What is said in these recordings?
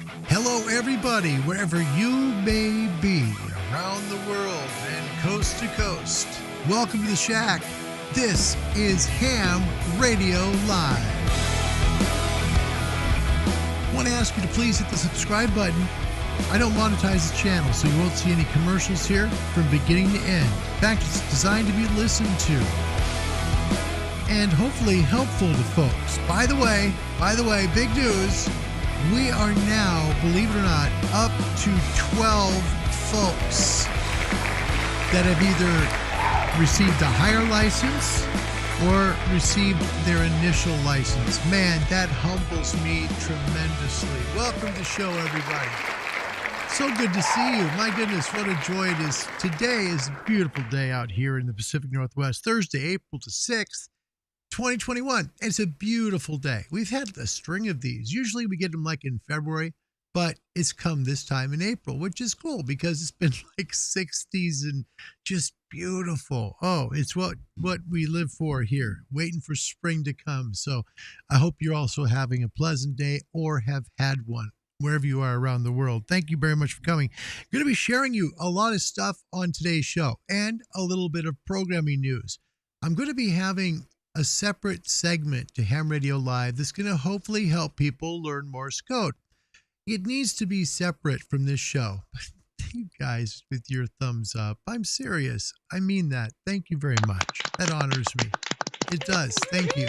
Hello, everybody, wherever you may be around the world and coast to coast. Welcome to the Shack. This is Ham Radio Live. I want to ask you to please hit the subscribe button. I don't monetize the channel, so you won't see any commercials here from beginning to end. In fact, it's designed to be listened to and hopefully helpful to folks. By the way, big news. We are now, believe it or not, up to 12 folks that have either received a higher license or received their initial license. Man, that humbles me tremendously. Welcome to the show, everybody. So good to see you. My goodness, what a joy it is. Today is a beautiful day out here in the Pacific Northwest. Thursday, April the 6th. 2021. It's a beautiful day. We've had a string of these. Usually we get them like in February, but it's come this time in April, which is cool because it's been like 60s and just beautiful. Oh, it's what we live for here, waiting for spring to come. So I hope you're also having a pleasant day or have had one wherever you are around the world. Thank you very much for coming. I'm going to be sharing you a lot of stuff on today's show and a little bit of programming news. I'm going to be having a separate segment to Ham Radio Live that's going to hopefully help people learn Morse code. It needs to be separate from this show. You guys with your thumbs up. I'm serious. I mean that. Thank you very much. That honors me. It does. Thank you.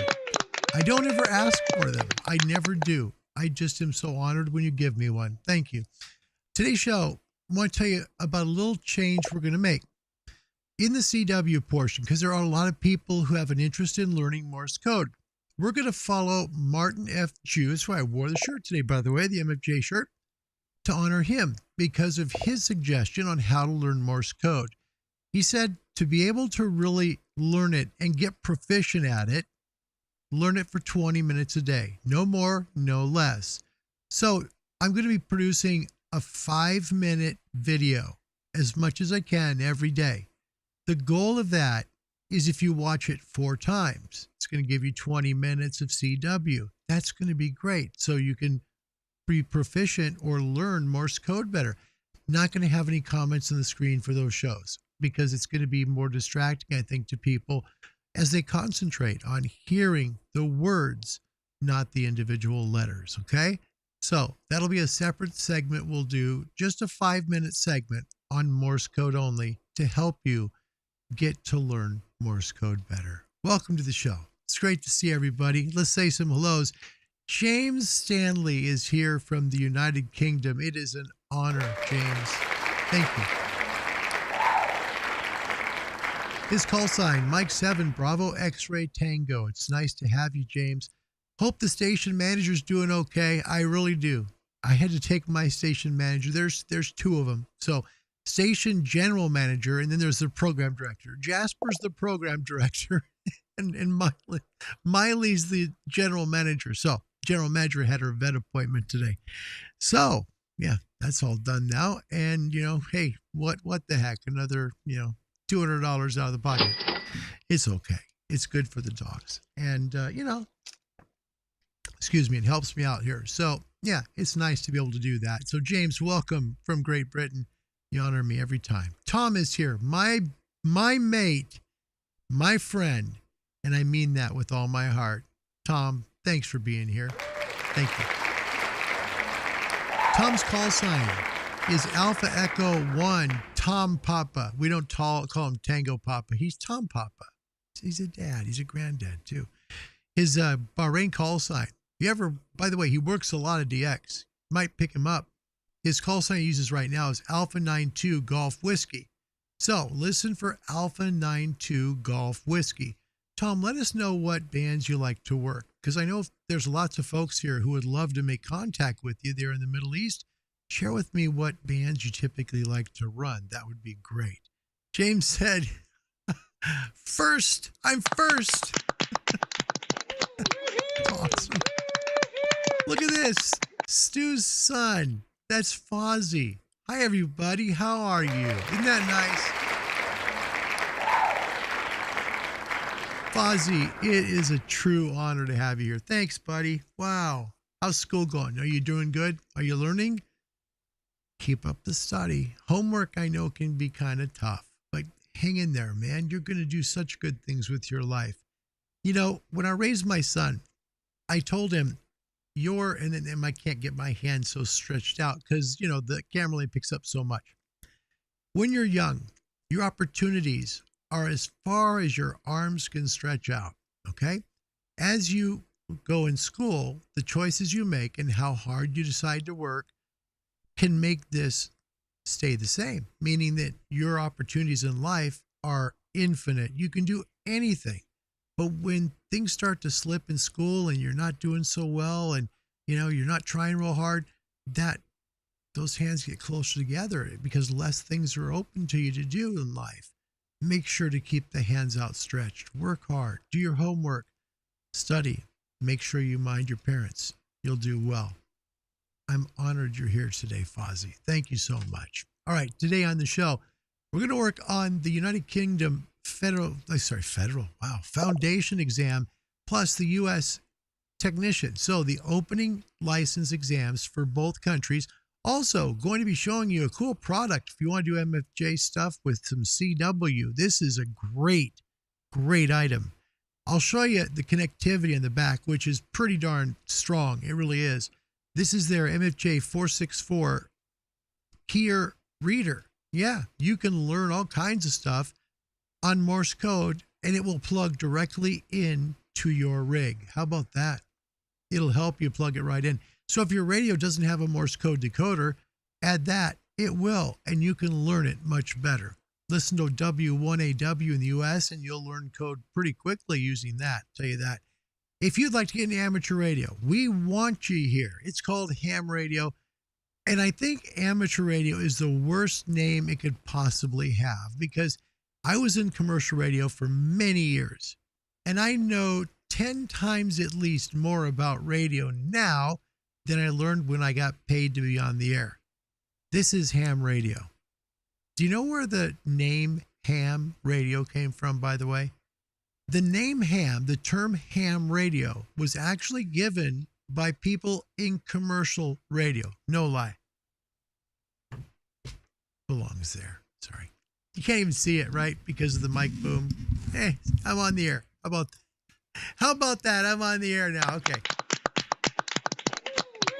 I don't ever ask for them. I never do. I just am so honored when you give me one. Thank you. Today's show, I want to tell you about a little change we're going to make. In the CW portion, because there are a lot of people who have an interest in learning Morse code, we're going to follow Martin F. Jew. That's why I wore the shirt today, by the way, the MFJ shirt, to honor him because of his suggestion on how to learn Morse code. He said to be able to really learn it and get proficient at it, learn it for 20 minutes a day. No more, no less. So I'm going to be producing a 5-minute video as much as I can every day. The goal of that is if you watch it 4 times, it's going to give you 20 minutes of CW. That's going to be great. So you can be proficient or learn Morse code better. Not going to have any comments on the screen for those shows because it's going to be more distracting, I think, to people as they concentrate on hearing the words, not the individual letters. Okay. So that'll be a separate segment. We'll do just a 5-minute segment on Morse code only to help you get to learn Morse code better. Welcome to the show. It's great to see everybody. Let's say some hellos. James Stanley is here from the United Kingdom. It is an honor, James. Thank you. His call sign, Mike 7, Bravo X-Ray Tango. It's nice to have you, James. Hope the station manager's doing okay. I really do. I had to take my station manager. There's 2 of them. So station general manager, and then there's the program director. Jasper's the program director, and Miley's the general manager. So general manager had her vet appointment today. So yeah, that's all done now. And hey, what the heck? Another $200 out of the pocket. It's okay. It's good for the dogs, and excuse me, it helps me out here. So yeah, it's nice to be able to do that. So James, welcome from Great Britain. You honor me every time. Tom is here, my mate, my friend, and I mean that with all my heart. Tom, thanks for being here. Thank you. Tom's call sign is Alpha Echo 1, Tom Papa. We don't call him Tango Papa. He's Tom Papa. He's a dad. He's a granddad, too. His Bahrain call sign. By the way, he works a lot of DX. Might pick him up. His call sign he uses right now is Alpha 92 Golf Whiskey. So listen for Alpha 92 Golf Whiskey. Tom, let us know what bands you like to work, because I know there's lots of folks here who would love to make contact with you there in the Middle East. Share with me what bands you typically like to run. That would be great. James said, first. I'm first. Awesome. Look at this. Stu's son. That's Fozzie. Hi, everybody. How are you? Isn't that nice? Fozzie, it is a true honor to have you here. Thanks, buddy. Wow. How's school going? Are you doing good? Are you learning? Keep up the study. Homework, I know, can be kind of tough, but hang in there, man. You're going to do such good things with your life. You know, when I raised my son, I told him, and I can't get my hand so stretched out because, you know, the camera only picks up so much. When you're young, your opportunities are as far as your arms can stretch out, okay? As you go in school, the choices you make and how hard you decide to work can make this stay the same, meaning that your opportunities in life are infinite. You can do anything. But when things start to slip in school and you're not doing so well and, you know, you're not trying real hard, those hands get closer together because less things are open to you to do in life. Make sure to keep the hands outstretched. Work hard. Do your homework. Study. Make sure you mind your parents. You'll do well. I'm honored you're here today, Fozzie. Thank you so much. All right, today on the show, we're going to work on the United Kingdom Foundation exam plus the U.S. technician. So the opening license exams for both countries. Also going to be showing you a cool product if you want to do MFJ stuff with some CW. This is a great item. I'll show you the connectivity in the back, which is pretty darn strong. It really is. This is their MFJ 464 keyer reader. Yeah, you can learn all kinds of stuff on Morse code, and it will plug directly into your rig. How about that? It'll help you plug it right in. So if your radio doesn't have a Morse code decoder, add that. It will, and you can learn it much better. Listen to W1AW in the US, and you'll learn code pretty quickly using that. I'll tell you that. If you'd like to get into amateur radio, we want you here. It's called ham radio, and I think amateur radio is the worst name it could possibly have because I was in commercial radio for many years, and I know 10 times at least more about radio now than I learned when I got paid to be on the air. This is ham radio. Do you know where the name ham radio came from, by the way? The name ham, the term ham radio, was actually given by people in commercial radio. No lie. Belongs there. Sorry. You can't even see it, right? Because of the mic boom. Hey, I'm on the air. How about that? I'm on the air now. Okay.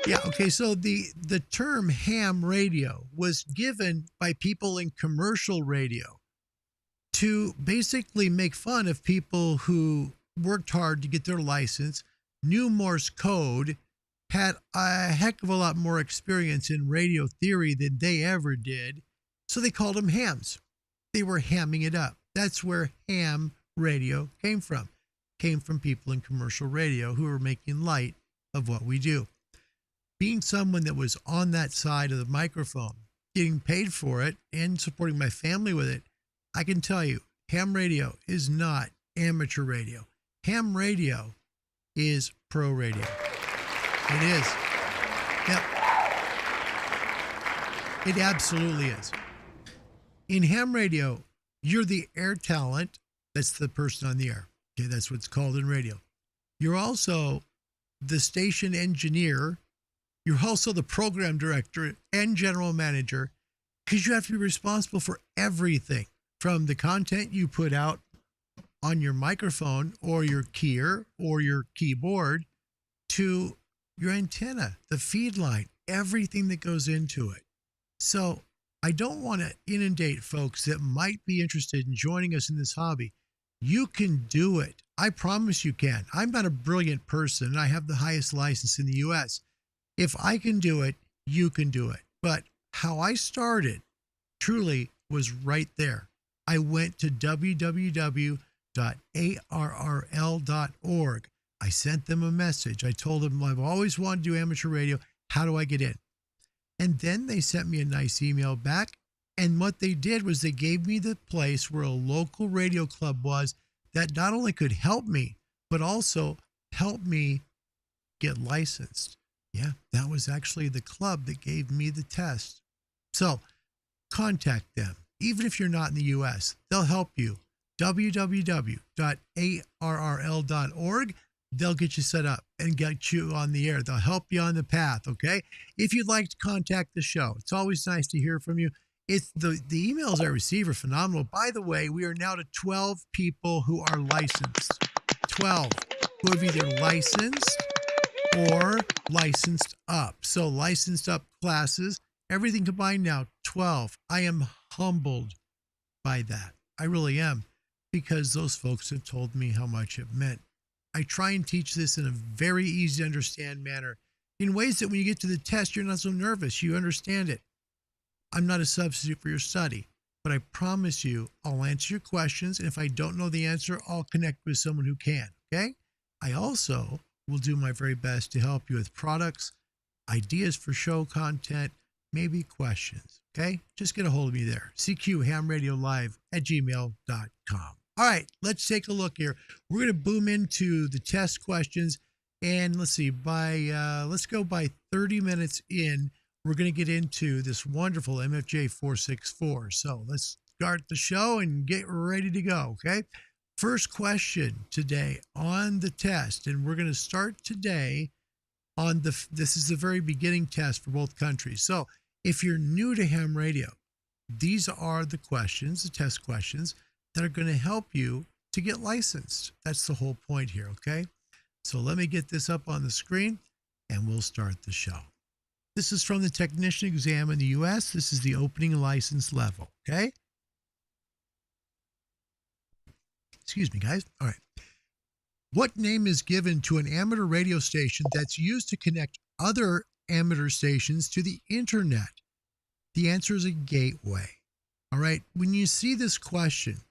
Yeah, okay, so the term ham radio was given by people in commercial radio to basically make fun of people who worked hard to get their license, knew Morse code, had a heck of a lot more experience in radio theory than they ever did, so they called them hams. They were hamming it up. That's where ham radio came from. Came from people in commercial radio who were making light of what we do. Being someone that was on that side of the microphone, getting paid for it and supporting my family with it, I can tell you, ham radio is not amateur radio. Ham radio is pro radio. It is. Yep. It absolutely is. In ham radio, you're the air talent. That's the person on the air. Okay, that's what's called in radio. You're also the station engineer. You're also the program director and general manager because you have to be responsible for everything from the content you put out on your microphone or your keyer or your keyboard to your antenna, the feed line, everything that goes into it. So I don't want to inundate folks that might be interested in joining us in this hobby. You can do it. I promise you can. I'm not a brilliant person, and I have the highest license in the U.S. If I can do it, you can do it. But how I started truly was right there. I went to www.arrl.org. I sent them a message. I told them I've always wanted to do amateur radio. How do I get in? And then they sent me a nice email back. And what they did was they gave me the place where a local radio club was that not only could help me, but also help me get licensed. Yeah, that was actually the club that gave me the test. So contact them. Even if you're not in the U.S., they'll help you. www.arrl.org. they'll get you set up and get you on the air. They'll help you on the path, okay? If you'd like to contact the show, it's always nice to hear from you. It's the emails I receive are phenomenal. By the way, we are now to 12 people who are licensed. 12 who have either licensed or licensed up. So licensed up classes, everything combined now, 12. I am humbled by that. I really am, because those folks have told me how much it meant. I try and teach this in a very easy to understand manner, in ways that when you get to the test, you're not so nervous. You understand it. I'm not a substitute for your study, but I promise you I'll answer your questions. And if I don't know the answer, I'll connect with someone who can. Okay. I also will do my very best to help you with products, ideas for show content, maybe questions. Okay. Just get a hold of me there. cqhamradiolive@gmail.com. All right. Let's take a look here. We're going to boom into the test questions. And let's see, let's go by 30 minutes in. We're going to get into this wonderful MFJ 464. So let's start the show and get ready to go, okay? First question today on the test, and we're going to start today on this is the very beginning test for both countries. So if you're new to ham radio, these are the questions, the test questions that are going to help you to get licensed. That's the whole point here, okay? So let me get this up on the screen and we'll start the show. This is from the technician exam in the U.S. This is the opening license level, okay? Excuse me, guys. All right. What name is given to an amateur radio station that's used to connect other amateur stations to the internet? The answer is a gateway. All right. When you see this question,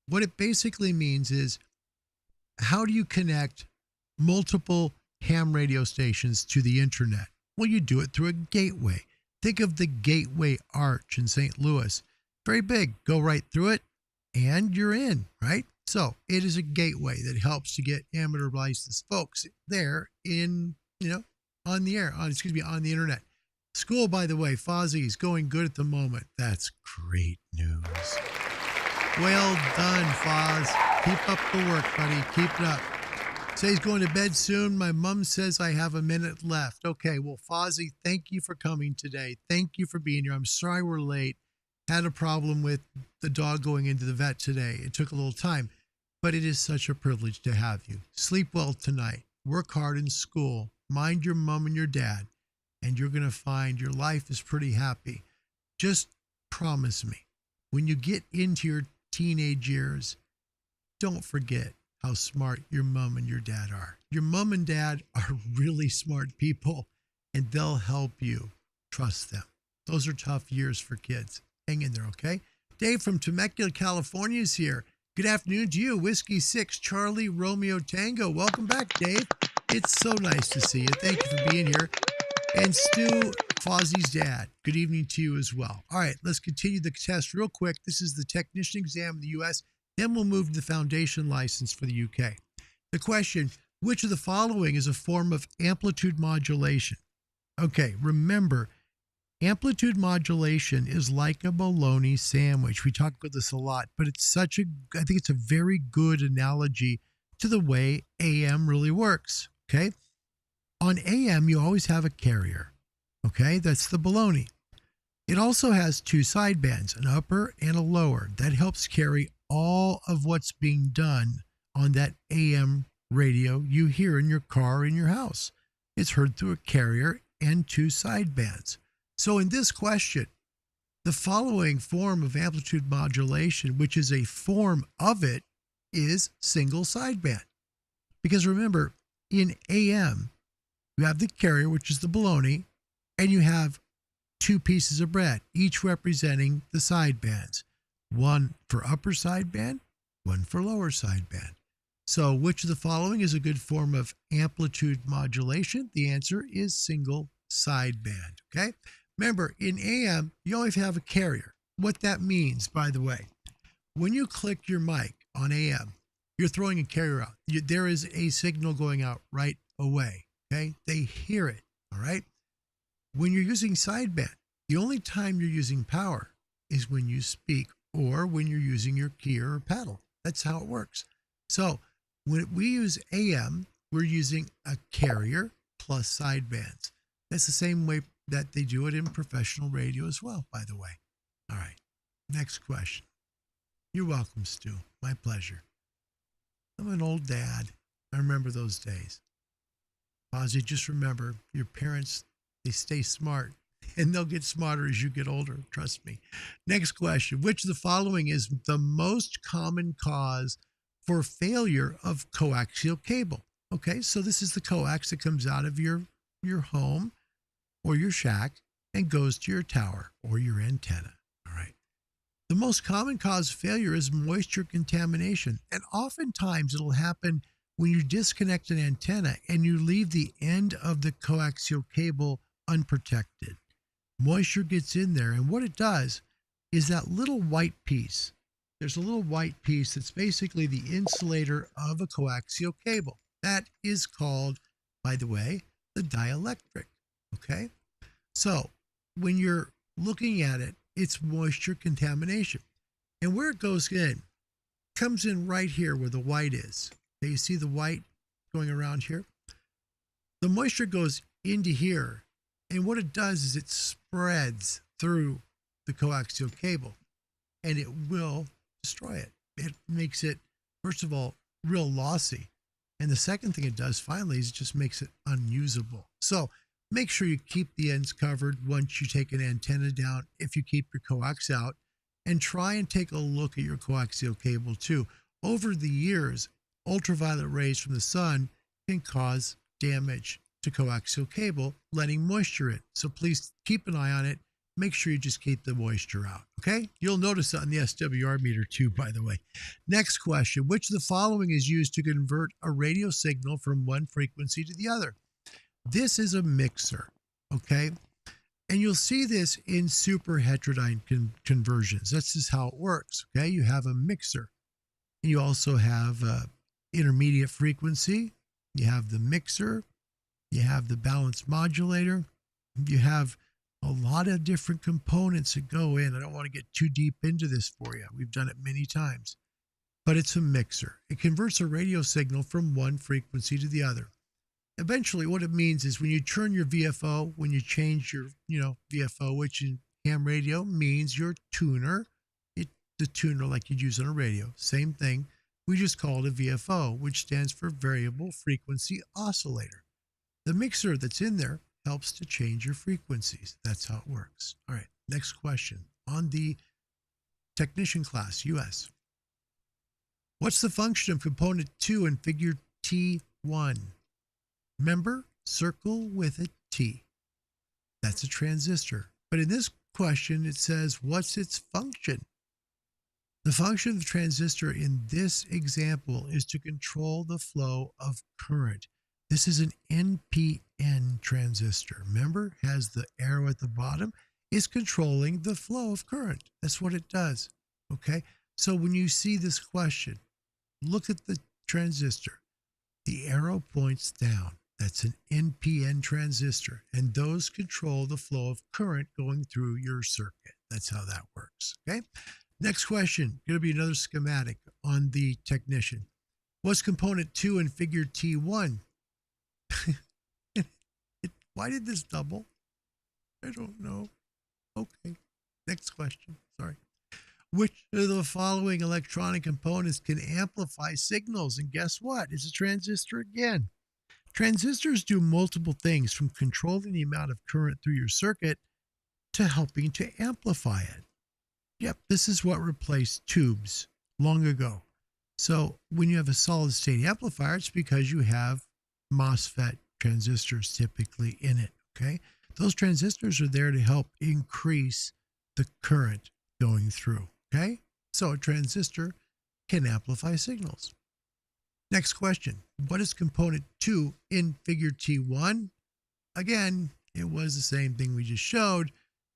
what it basically means is, how do you connect multiple ham radio stations to the internet? Well, you do it through a gateway. Think of the Gateway Arch in St. Louis. Very big. Go right through it and you're in, right? So it is a gateway that helps to get amateur licensed folks there on the air, on the internet. School, by the way, Fozzie is going good at the moment. That's great news. Well done, Foz. Keep up the work, buddy. Keep it up. Say he's going to bed soon. My mom says I have a minute left. Okay, well, Fozzie, thank you for coming today. Thank you for being here. I'm sorry we're late. Had a problem with the dog going into the vet today. It took a little time, but it is such a privilege to have you. Sleep well tonight. Work hard in school. Mind your mom and your dad, and you're going to find your life is pretty happy. Just promise me, when you get into your teenage years, don't forget how smart your mom and your dad are. Your mom and dad are really smart people, and they'll help you. Trust them. Those are tough years for kids. Hang in there, okay? Dave from Temecula, California is here. Good afternoon to you. Whiskey 6, Charlie Romeo Tango. Welcome back, Dave. It's so nice to see you. Thank you for being here. And Stu, Fozzie's dad, good evening to you as well. All right, let's continue the test real quick. This is the technician exam in the U.S., then we'll move to the foundation license for the UK. The question, which of the following is a form of amplitude modulation? Okay, remember, amplitude modulation is like a bologna sandwich. We talk about this a lot, but I think it's a very good analogy to the way AM really works, okay? On AM, you always have a carrier, okay? That's the bologna. It also has two sidebands, an upper and a lower. That helps carry all of what's being done on that AM radio you hear in your car or in your house. It's heard through a carrier and two sidebands. So in this question, the following form of amplitude modulation, which is a form of it, is single sideband. Because remember, in AM, you have the carrier, which is the bologna, and you have two pieces of bread, each representing the sidebands. One for upper sideband, one for lower sideband. So which of the following is a good form of amplitude modulation? The answer is single sideband, okay? Remember, in AM, you always have a carrier. What that means, by the way, when you click your mic on AM, you're throwing a carrier out. There is a signal going out right away, okay? They hear it, all right? When you're using sideband, the only time you're using power is when you speak or when you're using your key or pedal. That's how it works. So when we use AM, we're using a carrier plus sidebands. That's the same way that they do it in professional radio as well, by the way. All right, next question. You're welcome, Stu. My pleasure. I'm an old dad. I remember those days. Ozzy, just remember, your parents, they stay smart, and they'll get smarter as you get older. Trust me. Next question. Which of the following is the most common cause for failure of coaxial cable? Okay, so this is the coax that comes out of your home or your shack and goes to your tower or your antenna. All right. The most common cause of failure is moisture contamination, and oftentimes it'll happen when you disconnect an antenna and you leave the end of the coaxial cable unprotected. Moisture gets in there, and what it does is that little white piece. There's a little white piece that's basically the insulator of a coaxial cable. That is called, by the way, the dielectric. Okay? So when you're looking at it, it's moisture contamination. And where it goes in, comes in right here where the white is. Okay, you see the white going around here? The moisture goes into here, and what it does is it spreads through the coaxial cable, and it will destroy it. It makes it, first of all, real lossy. And the second thing it does finally is it just makes it unusable. So make sure you keep the ends covered once you take an antenna down, if you keep your coax out, and try and take a look at your coaxial cable too. Over the years, ultraviolet rays from the sun can cause damage to coaxial cable, letting moisture in. So please keep an eye on it. Make sure you just keep the moisture out, okay? You'll notice that on the SWR meter too, by the way. Next question. Which of the following is used to convert a radio signal from one frequency to the other? This is a mixer, okay? And you'll see this in super heterodyne conversions. This is how it works, okay? You have a mixer. You also have intermediate frequency. You have the mixer. You have the balance modulator. You have a lot of different components that go in. I don't want to get too deep into this for you. We've done it many times. But it's a mixer. It converts a radio signal from one frequency to the other. Eventually, what it means is when you turn your VFO, when you change your VFO, which in ham radio means your tuner, the tuner like you'd use on a radio, same thing. We just call it a VFO, which stands for Variable Frequency Oscillator. The mixer that's in there helps to change your frequencies. That's how it works. All right, next question. On the technician class, US. What's the function of component 2 in figure T1? Remember, circle with a T. That's a transistor. But in this question, it says, what's its function? The function of the transistor in this example is to control the flow of current. This is an NPN transistor. Remember, has the arrow at the bottom. It's controlling the flow of current. That's what it does. Okay? So when you see this question, look at the transistor. The arrow points down. That's an NPN transistor. And those control the flow of current going through your circuit. That's how that works. Okay? Next question, going to be another schematic on the technician. What's component 2 in figure T1? Why did this double? I don't know. Okay, next question, sorry. Which of the following electronic components can amplify signals? And guess what? It's a transistor again. Transistors do multiple things, from controlling the amount of current through your circuit to helping to amplify it. Yep, this is what replaced tubes long ago. So when you have a solid state amplifier, it's because you have MOSFET transistors typically in it, okay? Those transistors are there to help increase the current going through, okay? So a transistor can amplify signals. Next question, what is component 2 in figure T1? Again, it was the same thing we just showed,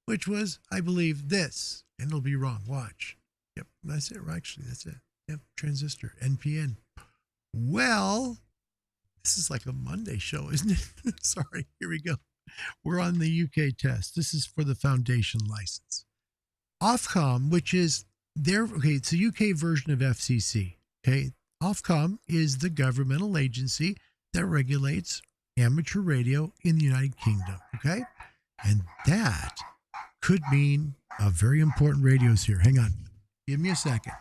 which was, I believe, this. And it'll be wrong. Watch. Yep, that's it. Actually, that's it. Yep, transistor, NPN. Well, this is like a Monday show, isn't it? Sorry, here we go. We're on the UK test. This is for the foundation license. Ofcom, which is it's a UK version of FCC. Okay, Ofcom is the governmental agency that regulates amateur radio in the United Kingdom. Okay. And that could mean very important radios here. Hang on. Give me a second.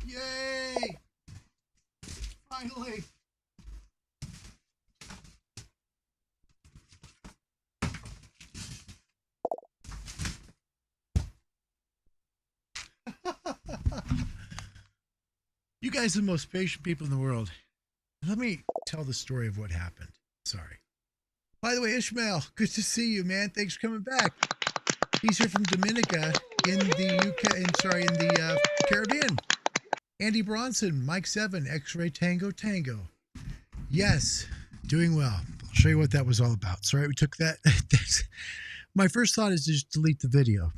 Yay! Finally! You guys are the most patient people in the world. Let me tell the story of what happened. Sorry. By the way, Ishmael, good to see you, man. Thanks for coming back. He's here from Dominica in the UK, in the Caribbean. Andy Bronson, Mike 7, X-Ray Tango Tango. Yes, doing well. I'll show you what that was all about. Sorry, we took that. My first thought is to just delete the video.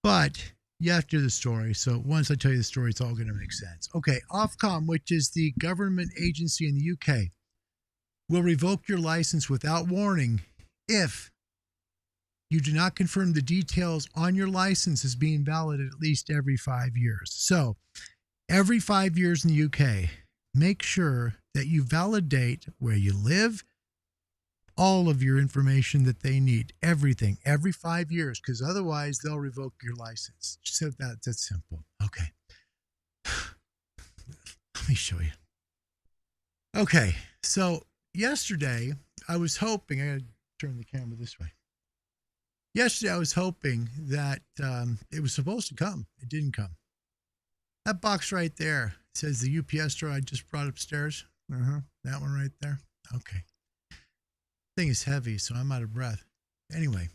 But you have to do the story. So once I tell you the story, it's all going to make sense. Okay, Ofcom, which is the government agency in the UK, will revoke your license without warning if you do not confirm the details on your license as being valid at least every 5 years. So every 5 years in the UK, make sure that you validate where you live, all of your information that they need, everything, every 5 years, because otherwise they'll revoke your license. So that's simple. Okay. Let me show you. Okay. So yesterday I was hoping, I got to turn the camera this way. Yesterday, I was hoping that it was supposed to come. It didn't come. That box right there says the UPS store I just brought upstairs. That one right there. Okay. Thing is heavy, so I'm out of breath. Anyway,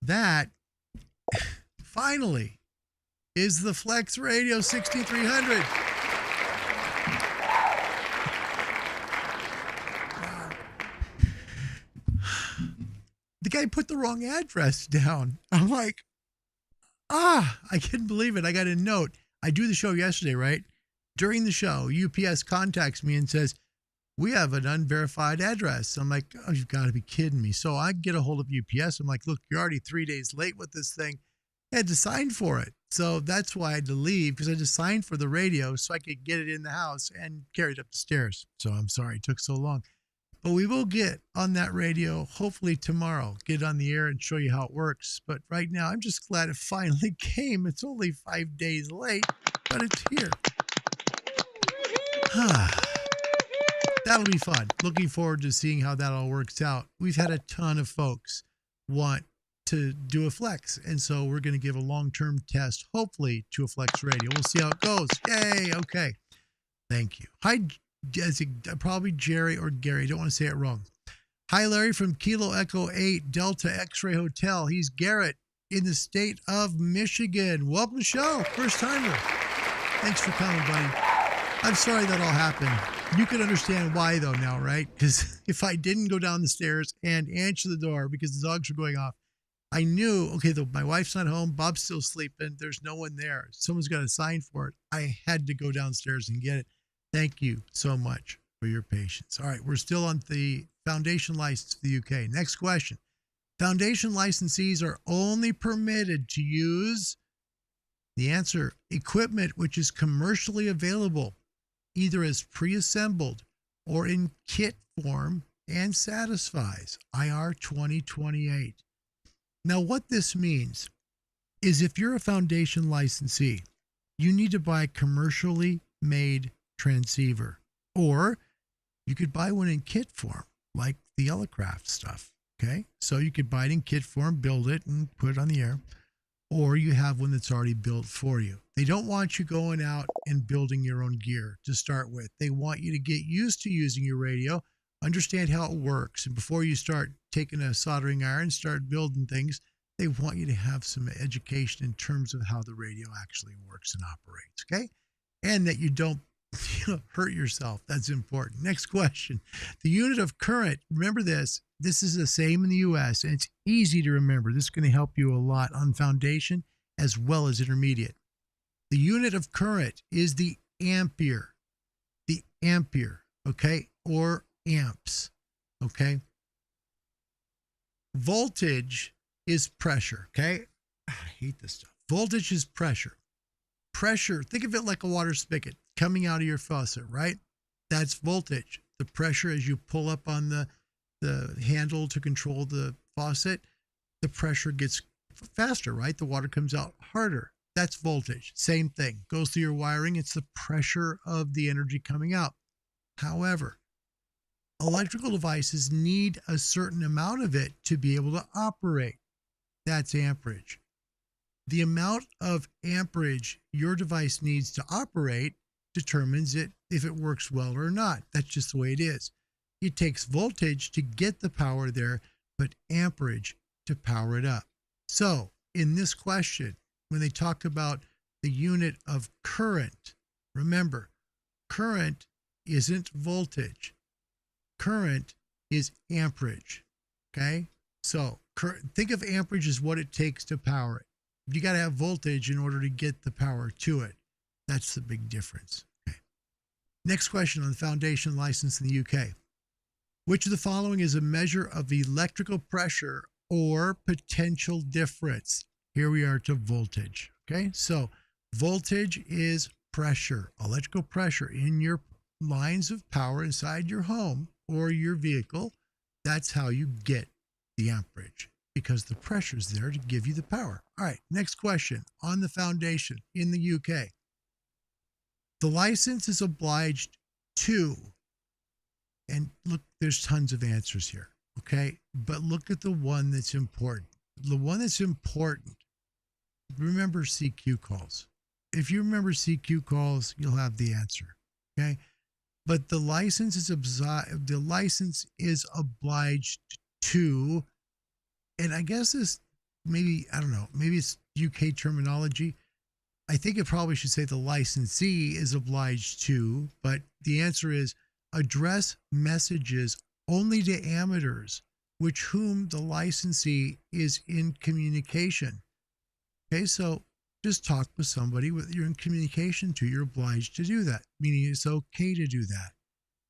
that finally is the Flex Radio 6300. The guy put the wrong address down. I'm like, I couldn't believe it. I got a note. I do the show yesterday, right? During the show, UPS contacts me and says, we have an unverified address. I'm like, oh, you've got to be kidding me. So I get a hold of UPS. I'm like, look, you're already 3 days late with this thing. I had to sign for it. So that's why I had to leave, because I just signed for the radio so I could get it in the house and carry it up the stairs. So I'm sorry it took so long. But we will get on that radio, hopefully tomorrow, get on the air and show you how it works. But right now, I'm just glad it finally came. It's only 5 days late, but it's here. That'll be fun. Looking forward to seeing how that all works out. We've had a ton of folks want to do a Flex, and so we're going to give a long-term test, hopefully, to a Flex radio. We'll see how it goes. Yay! Okay. Thank you. Hi, probably Jerry or Gary. Don't want to say it wrong. Hi, Larry from Kilo Echo 8 Delta X-Ray Hotel. He's Garrett in the state of Michigan. Welcome to the show. First timer. Thanks for coming, buddy. I'm sorry that all happened. You can understand why, though, now, right? Because if I didn't go down the stairs and answer the door because the dogs were going off, I knew, okay, my wife's not home. Bob's still sleeping. There's no one there. Someone's got to sign for it. I had to go downstairs and get it. Thank you so much for your patience. All right, we're still on the foundation license for the UK. Next question. Foundation licensees are only permitted to use The answer, equipment which is commercially available, either as pre-assembled or in kit form and satisfies IR 2028. Now, what this means is if you're a foundation licensee, you need to buy a commercially made transceiver, or you could buy one in kit form, like the Yellowcraft stuff. Okay, so you could buy it in kit form, build it, and put it on the air, or you have one that's already built for you. They don't want you going out and building your own gear to start with. They want you to get used to using your radio, understand how it works, and before you start taking a soldering iron, start building things, they want you to have some education in terms of how the radio actually works and operates, okay? And that you don't hurt yourself. That's important. Next question. The unit of current, remember this is the same in the US, and it's easy to remember. This is going to help you a lot on foundation as well as intermediate. The unit of current is the ampere, okay, or amps, okay? Voltage is pressure, okay? I hate this stuff. Voltage is pressure. Pressure, think of it like a water spigot coming out of your faucet, right? That's voltage. The pressure as you pull up on the handle to control the faucet, the pressure gets faster, right? The water comes out harder. That's voltage. Same thing. Goes through your wiring. It's the pressure of the energy coming out. However, electrical devices need a certain amount of it to be able to operate. That's amperage. The amount of amperage your device needs to operate determines it if it works well or not. That's just the way it is. It takes voltage to get the power there, but amperage to power it up. So in this question, when they talk about the unit of current, remember, current isn't voltage. Current is amperage, okay? So think of amperage as what it takes to power it. You got to have voltage in order to get the power to it. That's the big difference. Okay. Next question on the foundation license in the UK. Which of the following is a measure of electrical pressure or potential difference? Here we are to voltage. Okay, so voltage is pressure, electrical pressure in your lines of power inside your home or your vehicle. That's how you get the amperage, because the pressure is there to give you the power. All right, next question on the foundation in the UK. The license is obliged to, and look, there's tons of answers here, okay? But look at the one that's important. The one that's important, remember CQ calls. If you remember CQ calls, you'll have the answer, okay? But the license is obliged to, and I guess this maybe, I don't know, maybe it's UK terminology. I think it probably should say the licensee is obliged to, but the answer is address messages only to amateurs with whom the licensee is in communication. Okay, so just talk with somebody that you're in communication to. You're obliged to do that, meaning it's okay to do that.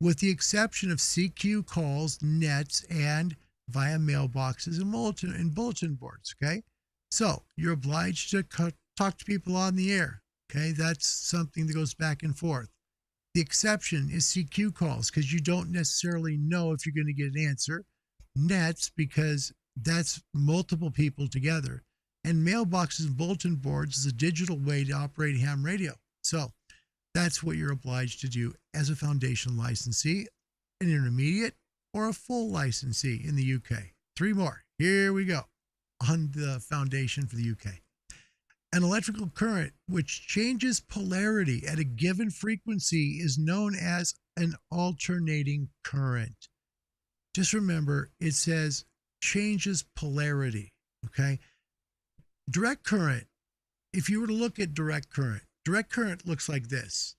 With the exception of CQ calls, nets, and via mailboxes and bulletin boards, okay? So you're obliged to talk to people on the air, okay? That's something that goes back and forth. The exception is CQ calls, because you don't necessarily know if you're going to get an answer. Nets, because that's multiple people together. And mailboxes and bulletin boards is a digital way to operate ham radio. So that's what you're obliged to do as a foundation licensee, an intermediate, or a full licensee in the UK. 3 more. Here we go on the foundation for the UK. An electrical current which changes polarity at a given frequency is known as an alternating current. Just remember, it says changes polarity, okay? Direct current, if you were to look at direct current looks like this.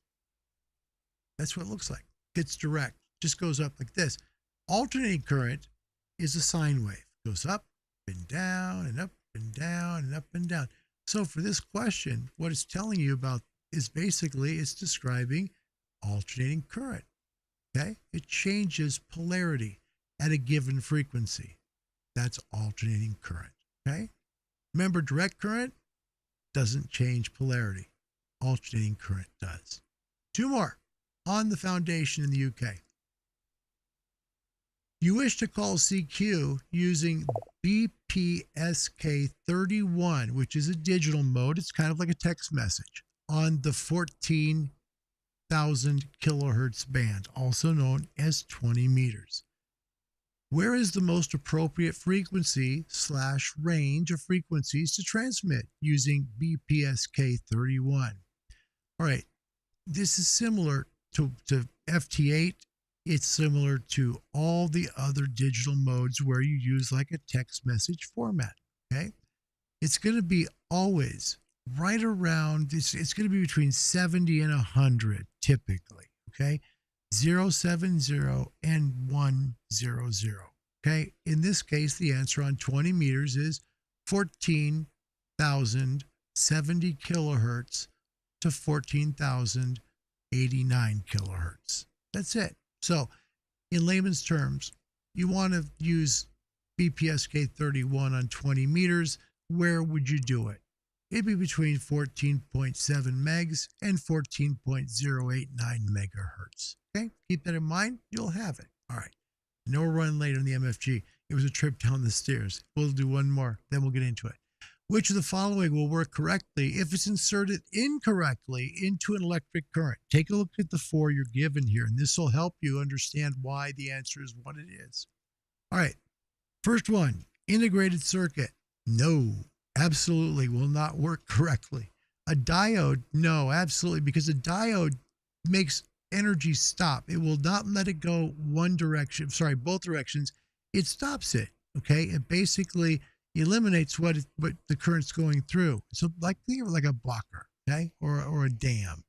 That's what it looks like. It's direct, just goes up like this. Alternating current is a sine wave. It goes up and down and up and down and up and down. So for this question, what it's telling you about is basically it's describing alternating current, okay? It changes polarity at a given frequency. That's alternating current, okay? Remember direct current, doesn't change polarity. Alternating current does. Two more on the foundation in the UK. You wish to call CQ using BPSK31, which is a digital mode. It's kind of like a text message on the 14,000 kilohertz band, also known as 20 meters. Where is the most appropriate frequency / range of frequencies to transmit using BPSK31? All right, this is similar to FT8. It's similar to all the other digital modes where you use like a text message format, okay? It's going to be always right around, it's going to be between 70 and 100 typically, okay? 070 and 100, okay? In this case, the answer on 20 meters is 14,070 kilohertz to 14,089 kilohertz. That's it. So in layman's terms, you want to use BPSK31 on 20 meters. Where would you do it? It'd be between 14.7 megs and 14.089 megahertz. Okay, keep that in mind. You'll have it. All right. I know we're running late on the MFG. It was a trip down the stairs. We'll do one more, then we'll get into it. Which of the following will work correctly if it's inserted incorrectly into an electric current? Take a look at the four you're given here, and this will help you understand why the answer is what it is. All right. First one, integrated circuit. No, absolutely will not work correctly. A diode, no, absolutely, because a diode makes energy stop. It will not let it go one direction, both directions. It stops it, okay? It basically eliminates what the current's going through. So think of it like a blocker, okay, or a dam.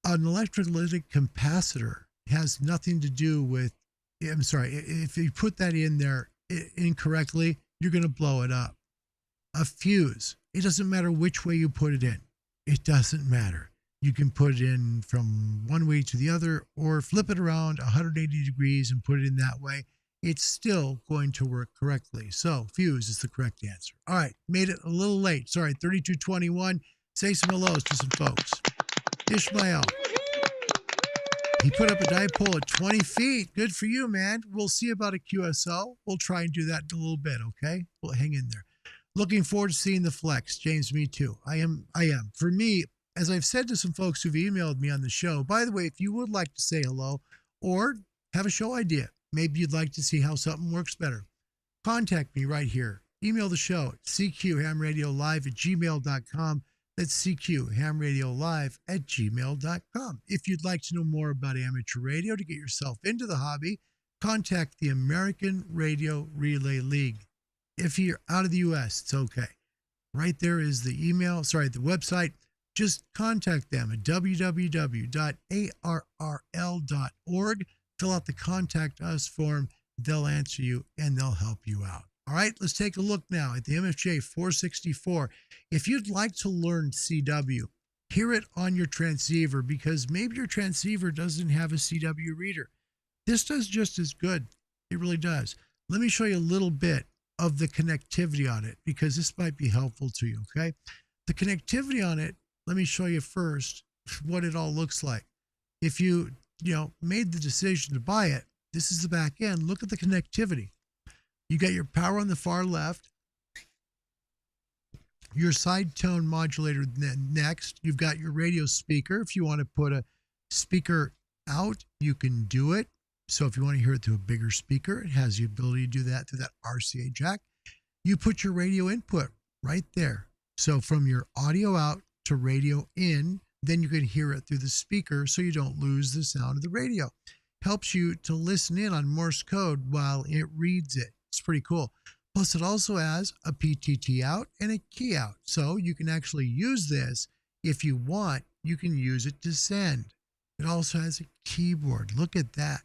An electrolytic capacitor has nothing to do with, if you put that in there incorrectly, you're going to blow it up. A fuse, it doesn't matter which way you put it in. It doesn't matter. You can put it in from one way to the other or flip it around 180 degrees and put it in that way. It's still going to work correctly. So fuse is the correct answer. All right, made it a little late. Sorry, 3221. Say some hellos to some folks. Ishmael. He put up a dipole at 20 feet. Good for you, man. We'll see about a QSO. We'll try and do that in a little bit, okay? We'll hang in there. Looking forward to seeing the flex. James, me too. I am. For me, as I've said to some folks who've emailed me on the show, by the way, if you would like to say hello or have a show idea, maybe you'd like to see how something works better, contact me right here. Email the show at cqhamradiolive@gmail.com. That's cqhamradiolive@gmail.com. If you'd like to know more about amateur radio to get yourself into the hobby, contact the American Radio Relay League. If you're out of the U.S., it's okay. Right there is the the website. Just contact them at www.arrl.org. Fill out the Contact Us form. They'll answer you and they'll help you out. All right, let's take a look now at the MFJ 464. If you'd like to learn CW, hear it on your transceiver because maybe your transceiver doesn't have a CW reader. This does just as good. It really does. Let me show you a little bit of the connectivity on it because this might be helpful to you, okay? The connectivity on it, let me show you first what it all looks like. If you made the decision to buy it, this is the back end. Look at the connectivity. You got your power on the far left, your side tone modulator next. You've got your radio speaker. If you want to put a speaker out, you can do it. So if you want to hear it through a bigger speaker, it has the ability to do that through that RCA jack. You put your radio input right there. So from your audio out to radio in, then you can hear it through the speaker so you don't lose the sound of the radio. Helps you to listen in on Morse code while it reads it. It's pretty cool. Plus, it also has a PTT out and a key out. So you can actually use this. If you want, you can use it to send. It also has a keyboard. Look at that.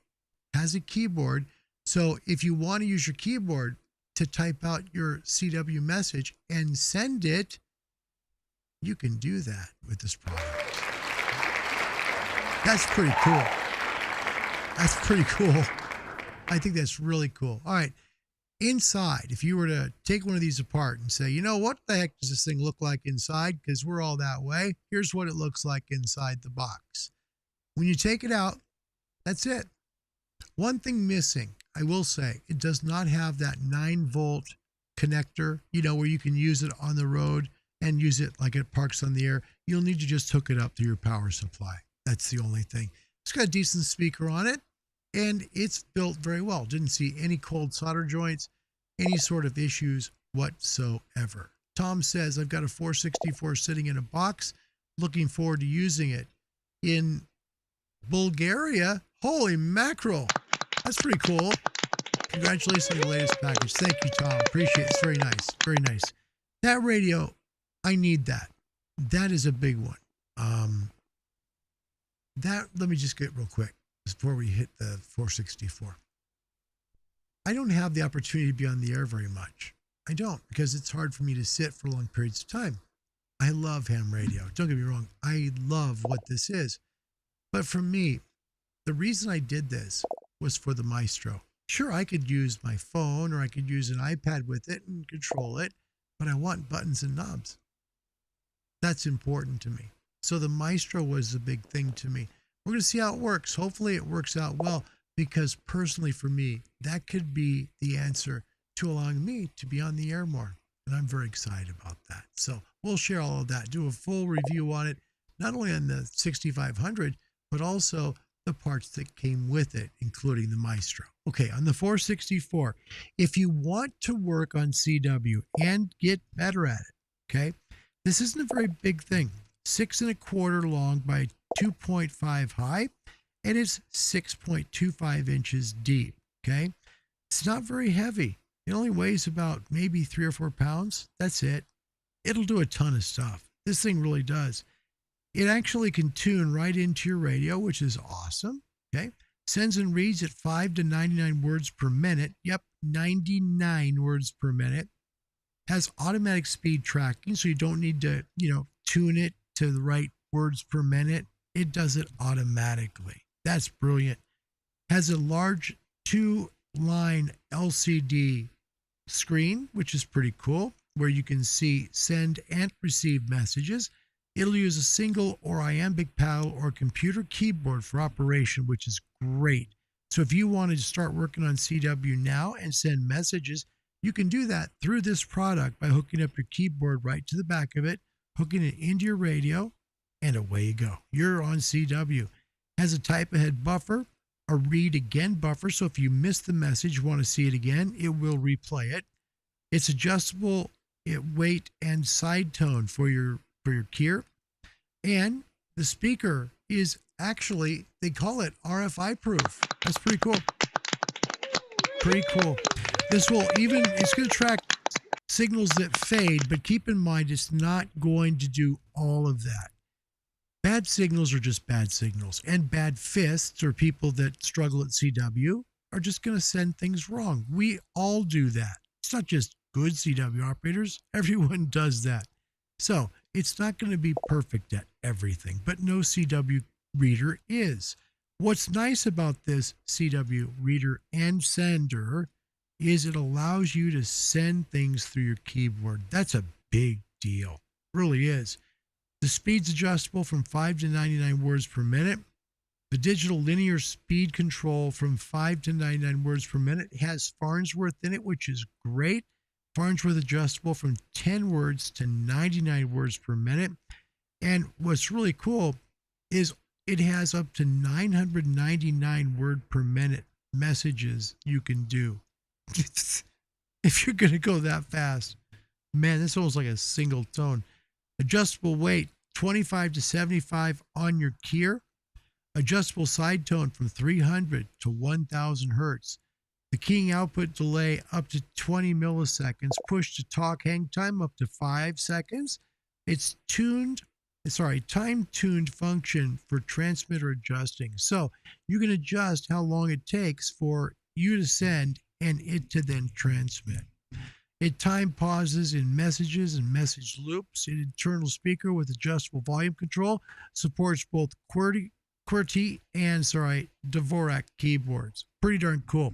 It has a keyboard. So if you want to use your keyboard to type out your CW message and send it, you can do that with this product. That's pretty cool. That's pretty cool. I think that's really cool. All right. inside, if you were to take one of these apart and say, you know, what the heck does this thing look like inside? Because we're all that way. Here's what it looks like inside the box. When you take it out, that's it. One thing missing, I will say, it does not have that 9-volt connector, you know, where you can use it on the road and use it like it parks on the air. You'll need to just hook it up to your power supply. That's the only thing. It's got a decent speaker on it, and it's built very well. Didn't see any cold solder joints, any sort of issues whatsoever. Tom says, I've got a 464 sitting in a box, looking forward to using it. In Bulgaria, holy mackerel, that's pretty cool. Congratulations on the latest package. Thank you, Tom. Appreciate it. It's very nice. Very nice. That radio, I need that. That is a big one. Let me just get real quick before we hit the 464. I don't have the opportunity to be on the air very much. I don't, because it's hard for me to sit for long periods of time. I love ham radio. Don't get me wrong. I love what this is. But for me, the reason I did this was for the Maestro. Sure, I could use my phone or I could use an iPad with it and control it, but I want buttons and knobs. That's important to me. So the Maestro was the big thing to me. We're going to see how it works. Hopefully it works out well, because personally for me, that could be the answer to allowing me to be on the air more. And I'm very excited about that. So we'll share all of that, do a full review on it, not only on the 6500, but also the parts that came with it, including the Maestro. Okay, on the 464, if you want to work on CW and get better at it, okay, this isn't a very big thing. 6 1/4 long by 2.5 high, and it's 6.25 inches deep, okay? It's not very heavy. It only weighs about maybe 3 or 4 pounds. That's it. It'll do a ton of stuff. This thing really does. It actually can tune right into your radio, which is awesome, okay? Sends and reads at 5 to 99 words per minute. Yep, 99 words per minute. Has automatic speed tracking, so you don't need to, tune it to the right words per minute. It does it automatically. That's brilliant. Has a large 2-line LCD screen, which is pretty cool, where you can see send and receive messages. It'll use a single or iambic paddle or computer keyboard for operation, which is great. So if you wanted to start working on CW now and send messages, you can do that through this product by hooking up your keyboard right to the back of it, hooking it into your radio, and away you go. You're on CW. Has a type ahead buffer, a read again buffer, so if you miss the message, want to see it again, it will replay it. It's adjustable weight and side tone for your keyer. And the speaker is actually, they call it RFI proof. That's pretty cool. Pretty cool. It's going to track signals that fade, but keep in mind, it's not going to do all of that. Bad signals are just bad signals, and bad fists, or people that struggle at CW, are just going to send things wrong. We all do that. It's not just good CW operators. Everyone does that. So it's not going to be perfect at everything, but no CW reader is. What's nice about this CW reader and sender is it allows you to send things through your keyboard. That's a big deal. It really is. The speed's adjustable from 5 to 99 words per minute. The digital linear speed control from 5 to 99 words per minute has Farnsworth in it, which is great. Farnsworth adjustable from 10 words to 99 words per minute. And what's really cool is it has up to 999 word per minute messages you can do. If you're going to go that fast, man, this almost like a single tone. Adjustable weight, 25 to 75 on your keyer. Adjustable side tone from 300 to 1000 hertz. The keying output delay up to 20 milliseconds. Push to talk hang time up to 5 seconds. It's time-tuned function for transmitter adjusting. So you can adjust how long it takes for you to send and it to then transmit. It time pauses in messages and message loops. An internal speaker with adjustable volume control, supports both QWERTY and Dvorak keyboards. Pretty darn cool.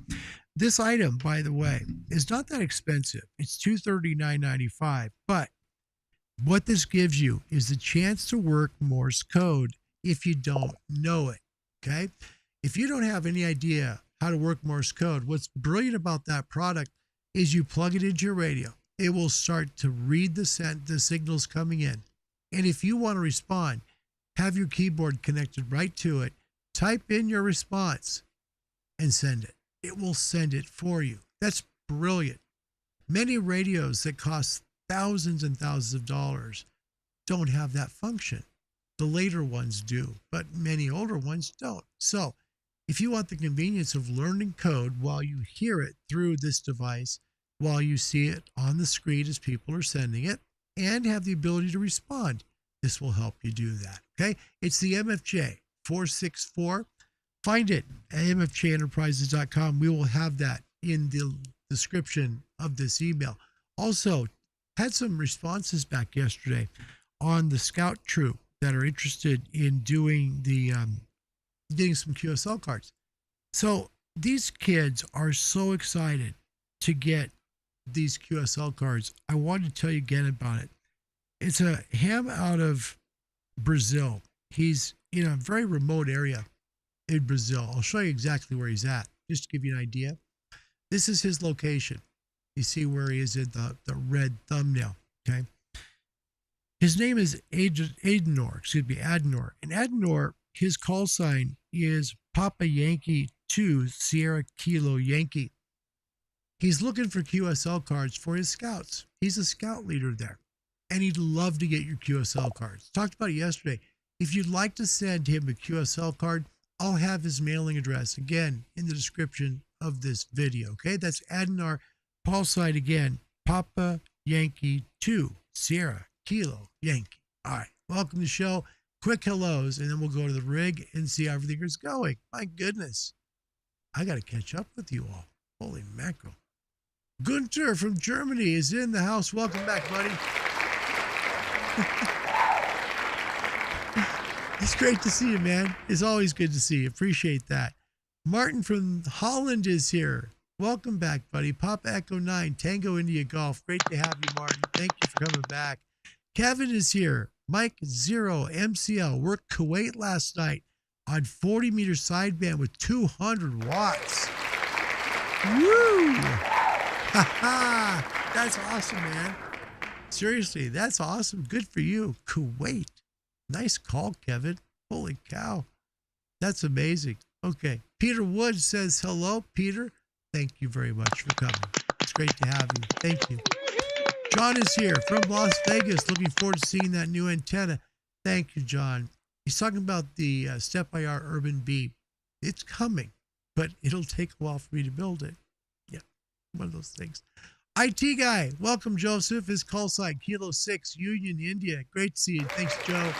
This item, by the way, is not that expensive. It's $239.95. But what this gives you is the chance to work Morse code if you don't know it. Okay? If you don't have any idea how to work Morse code, what's brilliant about that product is you plug it into your radio. It will start to read the signals coming in. And if you want to respond, have your keyboard connected right to it, type in your response and send it. It will send it for you. That's brilliant. Many radios that cost thousands and thousands of dollars don't have that function. The later ones do, but many older ones don't. So if you want the convenience of learning code while you hear it through this device, while you see it on the screen as people are sending it, and have the ability to respond, this will help you do that. Okay? It's the MFJ 464. Find it at mfjenterprises.com. We will have that in the description of this email. Also, had some responses back yesterday on the Scout troop that are interested in doing the getting some QSL cards. So these kids are so excited to get these QSL cards. I wanted to tell you again about it. It's a ham out of Brazil. He's in a very remote area in Brazil. I'll show you exactly where he's at, just to give you an idea. This is his location. You see where he is in the red thumbnail, okay? His name is ADENOIR, ADENOIR. And ADENOIR, his call sign is Papa Yankee 2 Sierra Kilo Yankee. He's looking for QSL cards for his scouts. He's a scout leader there, and he'd love to get your QSL cards. Talked about it yesterday. If you'd like to send him a QSL card, I'll have his mailing address again in the description of this video. Okay, that's ADENOIR. Call sign again, Papa Yankee 2 Sierra Kilo Yankee. All right, welcome to the show. Quick hellos, and then we'll go to the rig and see how everything is going. My goodness, I got to catch up with you all. Holy mackerel. Gunther from Germany is in the house. Welcome back, buddy. It's great to see you, man. It's always good to see you. Appreciate that. Martin from Holland is here. Welcome back, buddy. Papa Echo 9, Tango India Golf. Great to have you, Martin. Thank you for coming back. Kevin is here. Mike Zero MCL worked Kuwait last night on 40 meter sideband with 200 watts. Woo! That's awesome, man. Seriously, that's awesome. Good for you. Kuwait. Nice call, Kevin. Holy cow. That's amazing. Okay. Peter Wood says hello, Peter. Thank you very much for coming. It's great to have you. Thank you. John is here from Las Vegas. Looking forward to seeing that new antenna. Thank you, John. He's talking about the Step-IR Urban Bee. It's coming, but it'll take a while for me to build it. Yeah, one of those things. IT guy, welcome, Joseph. His call sign, Kilo 6, Union, India. Great to see you. Thanks, Joe.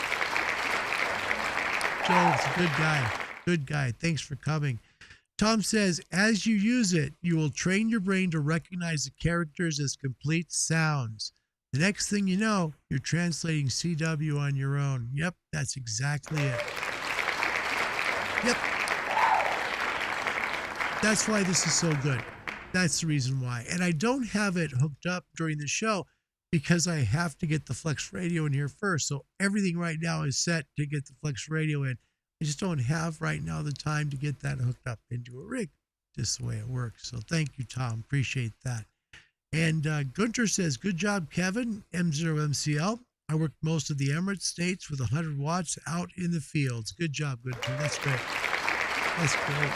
Joe's a good guy. Good guy. Thanks for coming. Tom says, as you use it, you will train your brain to recognize the characters as complete sounds. The next thing you know, you're translating CW on your own. Yep, that's exactly it. Yep. That's why this is so good. That's the reason why. And I don't have it hooked up during the show because I have to get the Flex Radio in here first. So everything right now is set to get the Flex Radio in. I just don't have right now the time to get that hooked up into a rig, just the way it works. So thank you, Tom. Appreciate that. And Gunter says, good job, Kevin, M0MCL. I worked most of the Emirates states with 100 watts out in the fields. Good job, Gunter. That's great. That's great.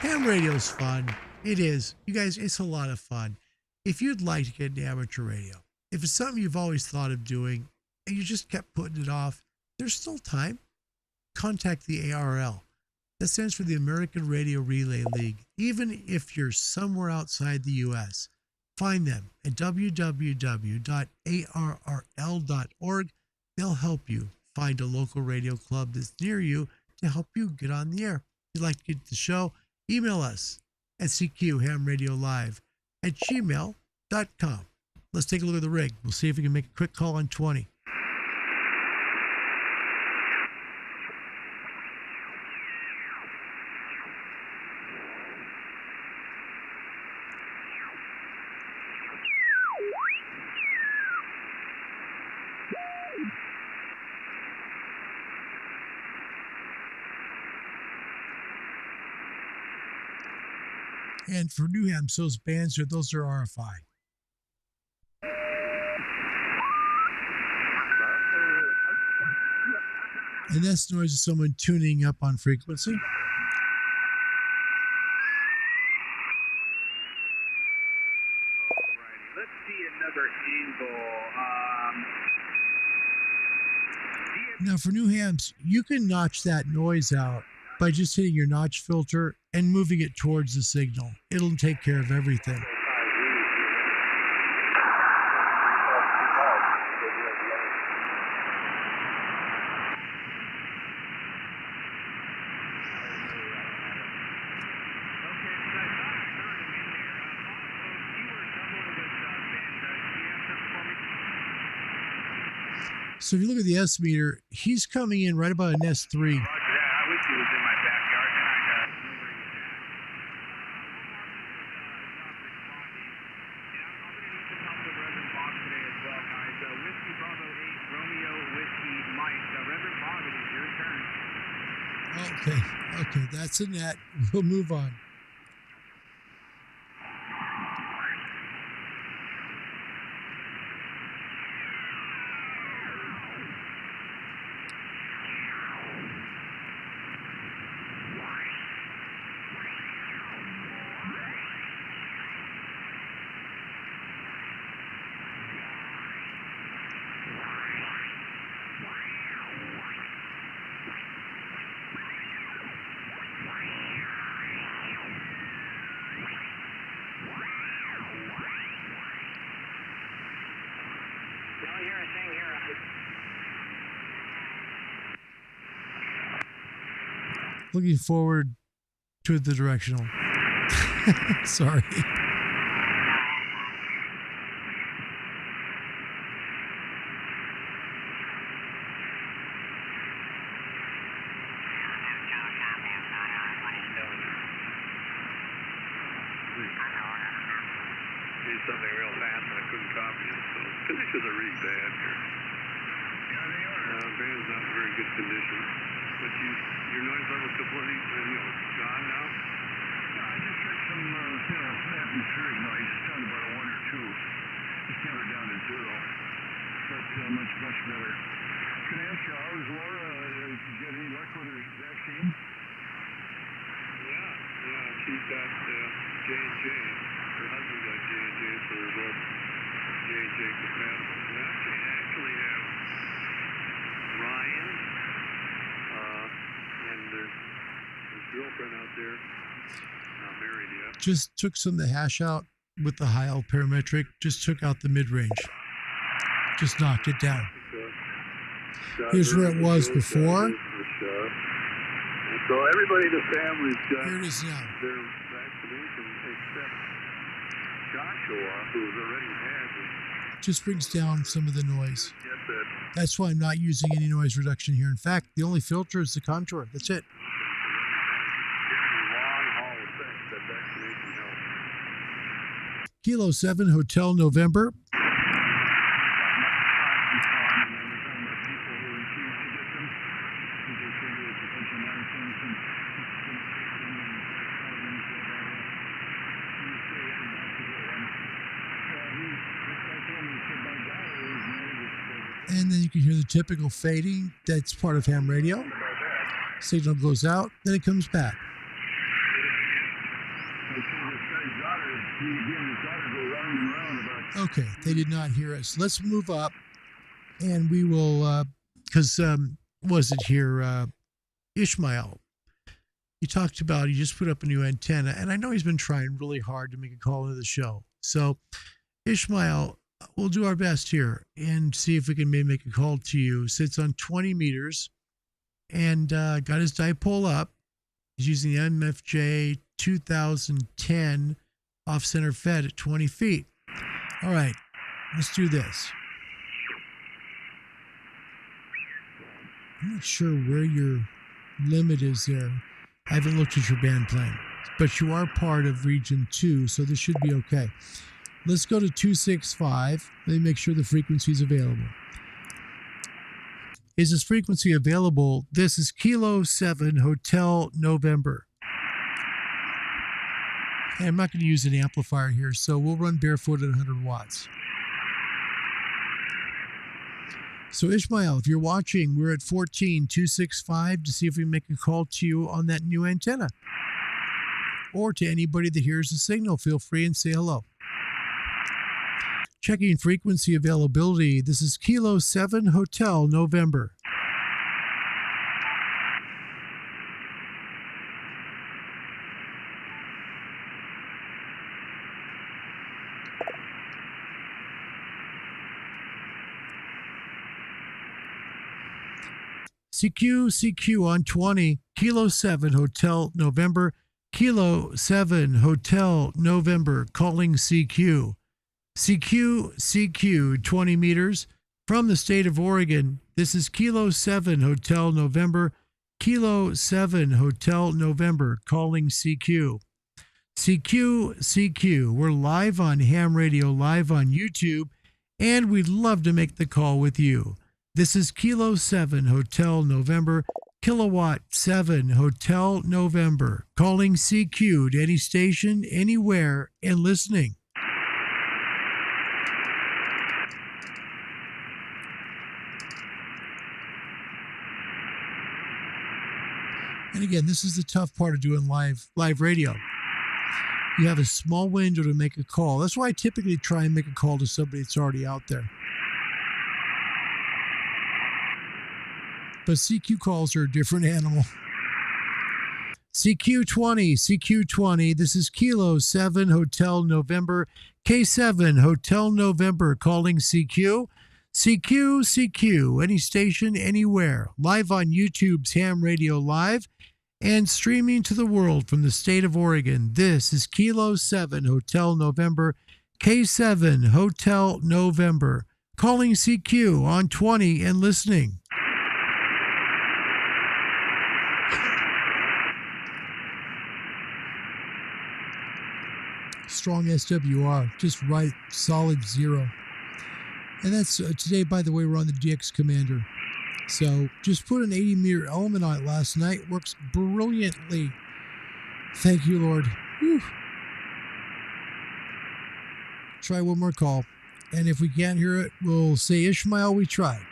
Ham radio's fun. It is. You guys, it's a lot of fun. If you'd like to get into amateur radio, if it's something you've always thought of doing and you just kept putting it off, there's still time. Contact the ARL. That stands for the American Radio Relay League. Even if you're somewhere outside the U.S., find them at www.arrl.org. They'll help you find a local radio club that's near you to help you get on the air. If you'd like to get the show, email us at cqhamradiolive@gmail.com. Let's take a look at the rig. We'll see if we can make a quick call on 20. And for New Hampshire, those bands are RFI. And that's the noise of someone tuning up on frequency. Alrighty, let's see another angle. Now for New Hampshire, you can notch that noise out by just hitting your notch filter and moving it towards the signal. It'll take care of everything. So if you look at the S meter, he's coming in right about an S3. Roger that. I wish he was in my backyard. Then I got know where he's at. Yeah, I'm going to need the help of Reverend Bob today as well, guys. Whiskey Bravo 8, Romeo Whiskey Mike. Reverend Bob, it is your turn. Okay, that's a net. We'll move on. Looking forward to the directional. Sorry. Something real fast and I couldn't copy it, so conditions are really bad here. Yeah, they are. Band's not in very good condition. But your noise level's completely, gone now? Yeah, I just got some, atmospheric noise. It's down about a 1 or 2. It's never down to 0. But much better. Can I ask you, how is Laura getting luck with her vaccine? Yeah, she's got J&J. Her husband got J&J, so they're both J&J compatible. We actually have Ryan and his girlfriend out there, not married yet. Just took some of the hash out with the high L parametric, just took out the mid-range. Just knocked it down. Here's where it was before. And so everybody in the family's got Here it is now. their vaccination except Joshua, who's already had it. Just brings down some of the noise. Get that. That's why I'm not using any noise reduction here. In fact, the only filter is the contour. That's it. Long haul effect that vaccination helps. Kilo 7 Hotel November. And then you can hear the typical fading. That's part of ham radio. Signal goes out, then it comes back. Okay, they did not hear us. Let's move up, and we will, because, was it here, Ishmael? He talked about, he just put up a new antenna, and I know he's been trying really hard to make a call into the show. So, Ishmael, we'll do our best here and see if we can maybe make a call to you. Sits on 20 meters and got his dipole up. He's using the MFJ 2010 off-center fed at 20 feet. All right, let's do this. I'm not sure where your limit is there. I haven't looked at your band plan, but you are part of region 2, so this should be okay. Let's go to 265. Let me make sure the frequency is available. Is this frequency available? This is Kilo 7 Hotel November. And I'm not going to use an amplifier here, so we'll run barefoot at 100 watts. So Ishmael, if you're watching, we're at 14265 to see if we can make a call to you on that new antenna. Or to anybody that hears the signal, feel free and say hello. Checking frequency availability. This is Kilo 7 Hotel November. CQ on 20, Kilo 7 Hotel November, Kilo 7 Hotel November, calling CQ. CQ 20 meters from the state of Oregon. This is Kilo 7 Hotel November, Kilo 7 Hotel November, calling CQ. CQ, we're live on Ham Radio, live on YouTube, and we'd love to make the call with you. This is Kilo 7 Hotel November, Kilowatt 7 Hotel November, calling CQ to any station, anywhere, and listening. And again, this is the tough part of doing live radio. You have a small window to make a call. That's why I typically try and make a call to somebody that's already out there. But CQ calls are a different animal. CQ20, this is Kilo 7 Hotel November, K7 Hotel November, calling CQ. CQ, any station, anywhere, live on YouTube's Ham Radio Live, and streaming to the world from the state of Oregon. This is Kilo 7 Hotel November, K7 Hotel November, calling CQ on 20 and listening. Strong SWR, just right, solid 0. And that's today, by the way, we're on the DX Commander. So just put an 80 meter element on it last night. Works brilliantly. Thank you, Lord. Whew. Try one more call. And if we can't hear it, we'll say, Ishmael, we tried.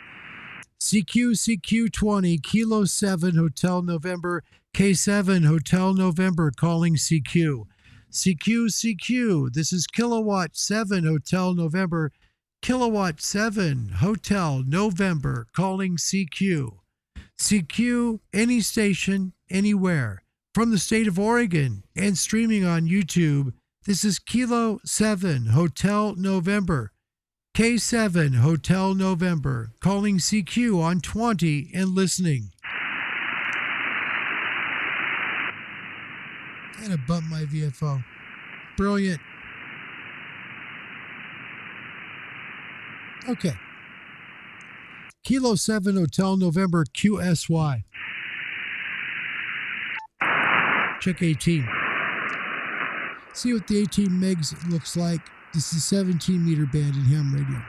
CQ20, Kilo 7 Hotel November, K7 Hotel November, calling CQ. CQ, this is Kilowatt 7 Hotel November, Kilowatt 7 Hotel November, calling CQ. CQ, any station, anywhere, from the state of Oregon and streaming on YouTube. This is Kilo 7 Hotel November, K7 Hotel November, calling CQ on 20 and listening. And I bumped my VFO. Brilliant. Okay. Kilo 7 Hotel November QSY. Check 18. See what the 18 megs looks like. This is 17 meter band in ham radio.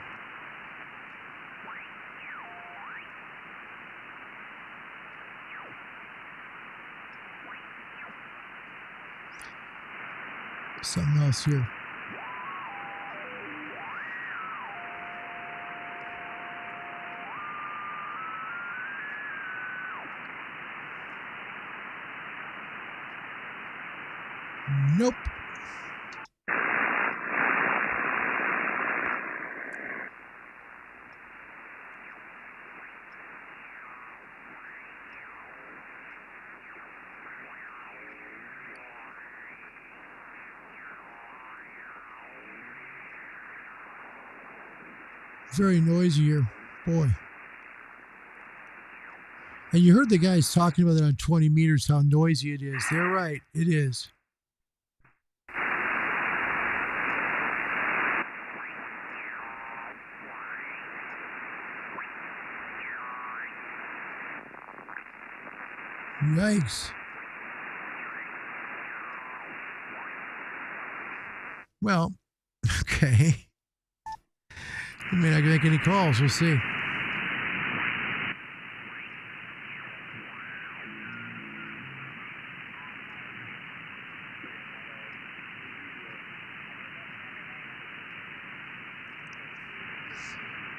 Something else here. Nope. Very noisy here, boy. And you heard the guys talking about it on 20 meters, how noisy it is. They're right, it is. Yikes. Well, okay. I mean, I can make any calls. We'll see.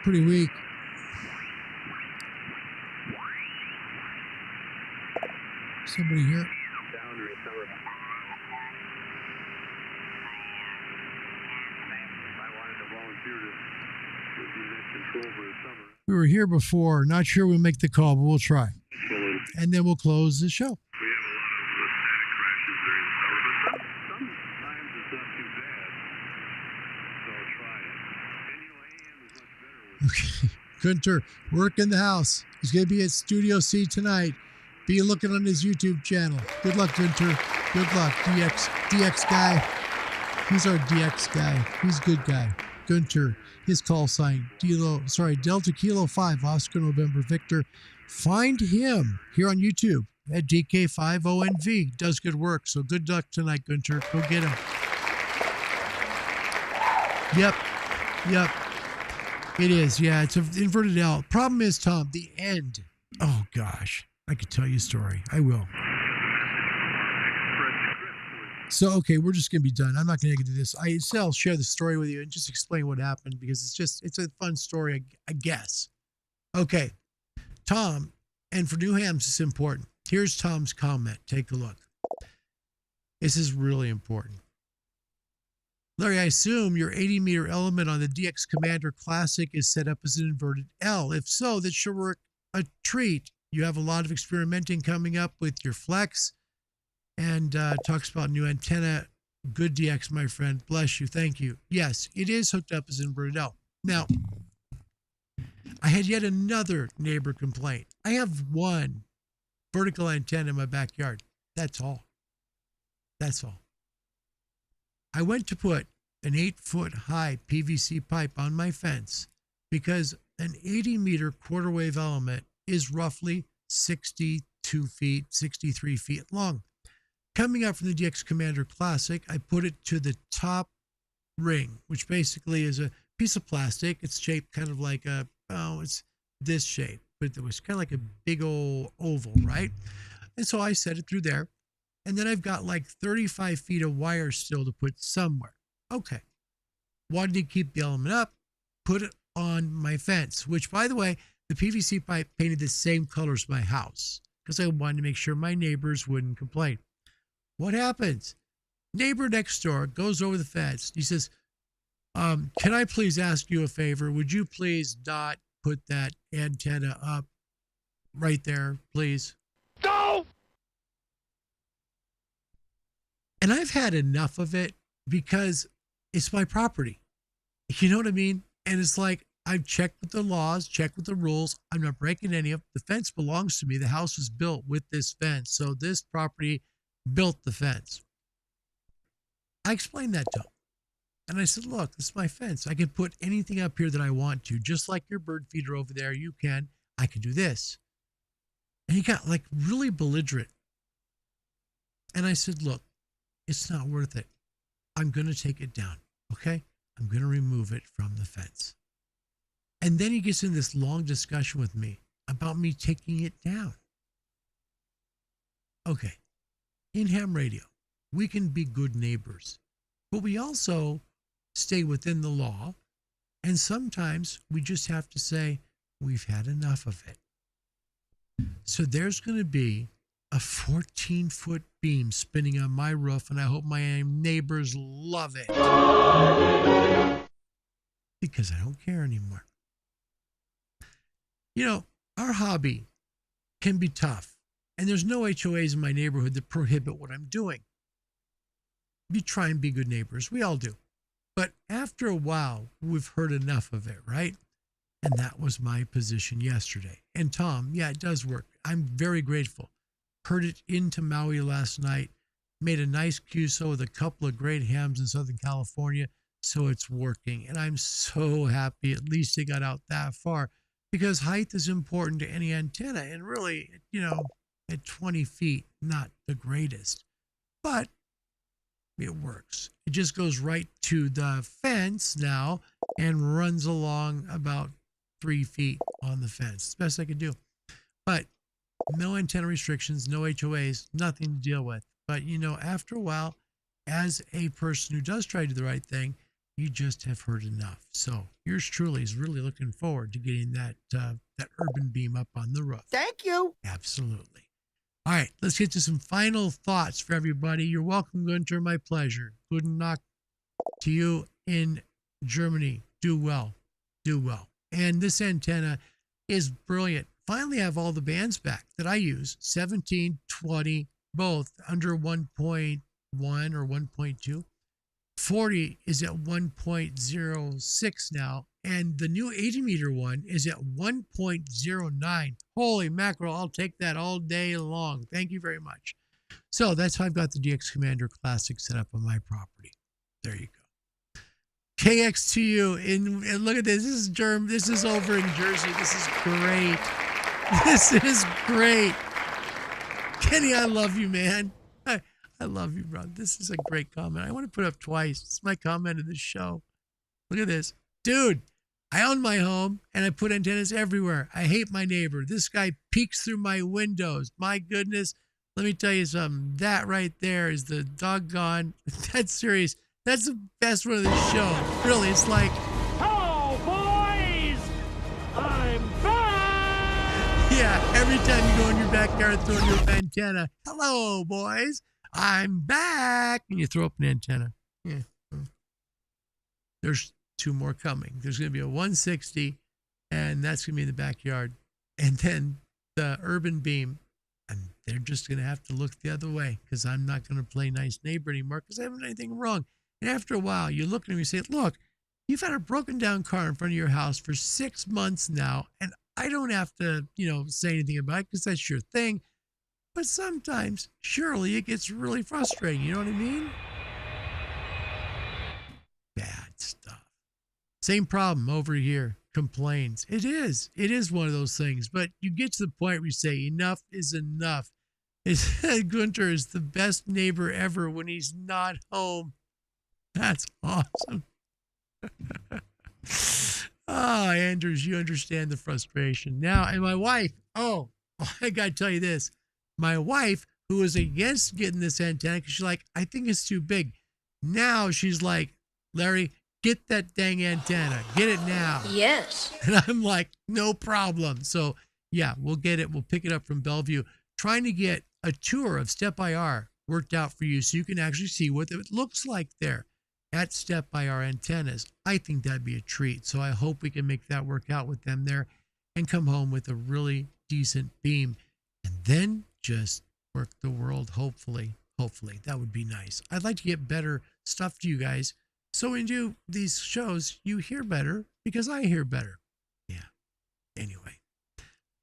pretty weak. Somebody here? Boundary cover. I wanted to volunteer to be net control for the summer. We were here before. Not sure we'll make the call, but we'll try. And then we'll close the show. We have a lot of static crashes during the summer, but sometimes it's not too bad. So try it. And AM is much better with Okay. Gunter, work in the house. He's going to be at Studio C tonight. Be looking on his YouTube channel. Good luck, Gunter. Good luck, DX guy. He's our DX guy. He's a good guy. Gunter, his call sign, Delta Kilo 5, Oscar November Victor. Find him here on YouTube at DK5ONV. Does good work. So good luck tonight, Gunter. Go get him. Yep. It is. Yeah, it's an inverted L. Problem is, Tom, the end. Oh, gosh. I could tell you a story. I will. So, okay, we're just going to be done. I'm not going to get into this. I'll share the story with you and just explain what happened because it's a fun story, I guess. Okay, Tom, and for New Hams, it's important. Here's Tom's comment. Take a look. This is really important. Larry, I assume your 80-meter element on the DX Commander Classic is set up as an inverted L. If so, that should work a treat. You have a lot of experimenting coming up with your Flex and talks about new antenna. Good DX, my friend. Bless you. Thank you. Yes, it is hooked up as inverted L. Now, I had yet another neighbor complaint. I have one vertical antenna in my backyard. That's all. I went to put an 8-foot high PVC pipe on my fence because an 80-meter quarter wave element is roughly 62 feet, 63 feet long. Coming up from the DX Commander Classic, I put it to the top ring, which basically is a piece of plastic. It's shaped kind of like it's this shape, but it was kind of like a big old oval, right? And so I set it through there. And then I've got like 35 feet of wire still to put somewhere. Okay. Wanted to keep the element up, put it on my fence, which, by the way, the PVC pipe painted the same color as my house because I wanted to make sure my neighbors wouldn't complain. What happens? Neighbor next door goes over the fence. He says, can I please ask you a favor? Would you please not put that antenna up right there, please? No! And I've had enough of it because it's my property. You know what I mean? And it's like, I've checked with the laws, checked with the rules. I'm not breaking any of the fence belongs to me. The house was built with this fence. So this property built the fence. I explained that to him. And I said, look, this is my fence. I can put anything up here that I want to, just like your bird feeder over there. You can. I can do this. And he got like really belligerent. And I said, look, it's not worth it. I'm going to take it down. Okay? I'm going to remove it from the fence. And then he gets in this long discussion with me about me taking it down. Okay. In ham radio, we can be good neighbors, but we also stay within the law. And sometimes we just have to say, we've had enough of it. So there's going to be a 14-foot beam spinning on my roof, and I hope my neighbors love it. Because I don't care anymore. You know, our hobby can be tough, and there's no HOAs in my neighborhood that prohibit what I'm doing. We try and be good neighbors. We all do. But after a while, we've heard enough of it, right? And that was my position yesterday. And Tom, yeah, it does work. I'm very grateful. Heard it into Maui last night. Made a nice QSO with a couple of great hams in Southern California. So it's working. And I'm so happy at least it got out that far. Because height is important to any antenna. And really, you know, at 20 feet, not the greatest. But it works. It just goes right to the fence now and runs along about 3 feet on the fence. It's the best I could do. But no antenna restrictions, no HOAs, nothing to deal with. But, you know, after a while, as a person who does try to do the right thing, You just have heard enough. So yours truly is really looking forward to getting that urban beam up on the roof. Thank you. Absolutely. All right, let's get to some final thoughts for everybody. You're welcome, Gunter. My pleasure. Guten Nacht to you in Germany. Do well. Do well. And this antenna is brilliant. Finally have all the bands back that I use, 17, 20, both under 1.1 or 1.2. 40 is at 1.06 now, and the new 80 meter one is at 1.09. Holy mackerel, I'll take that all day long. Thank you very much. So that's how I've got the DX Commander Classic set up on my property. There you go. KX2U, and look at this. This is Germ. This is over in Jersey. This is great. This is great. Kenny, I love you, man. I love you, bro. This is a great comment. I want to put up twice. It's my comment of the show. Look at this. Dude, I own my home and I put antennas everywhere. I hate my neighbor. This guy peeks through my windows. My goodness. Let me tell you something. That right there is the doggone. That's serious. That's the best one of the show. Really, it's like. Hello, boys! I'm back! Yeah, every time you go in your backyard and throw your antenna. Hello, boys. I'm back. And you throw up an antenna. Yeah. There's two more coming. There's going to be a 160, and that's going to be in the backyard. And then the urban beam. And they're just going to have to look the other way because I'm not going to play nice neighbor anymore because I haven't done anything wrong. And after a while, you look at him and you say, look, you've had a broken down car in front of your house for 6 months now, and I don't have to, say anything about it because that's your thing. But sometimes, surely, it gets really frustrating. You know what I mean? Bad stuff. Same problem over here. Complains. It is. It is one of those things. But you get to the point where you say, enough is enough. Gunter is the best neighbor ever when he's not home. That's awesome. Andrews, you understand the frustration. Now, and my wife, I got to tell you this. My wife, who was against getting this antenna, because she's like, I think it's too big. Now she's like, Larry, get that dang antenna. Get it now. Yes. And I'm like, no problem. So, yeah, we'll get it. We'll pick it up from Bellevue. Trying to get a tour of Step IR worked out for you so you can actually see what it looks like there at Step IR Antennas. I think that'd be a treat. So I hope we can make that work out with them there and come home with a really decent beam. And then just work the world, hopefully. Hopefully. That would be nice. I'd like to get better stuff to you guys. So when you do these shows, you hear better because I hear better. Yeah. Anyway.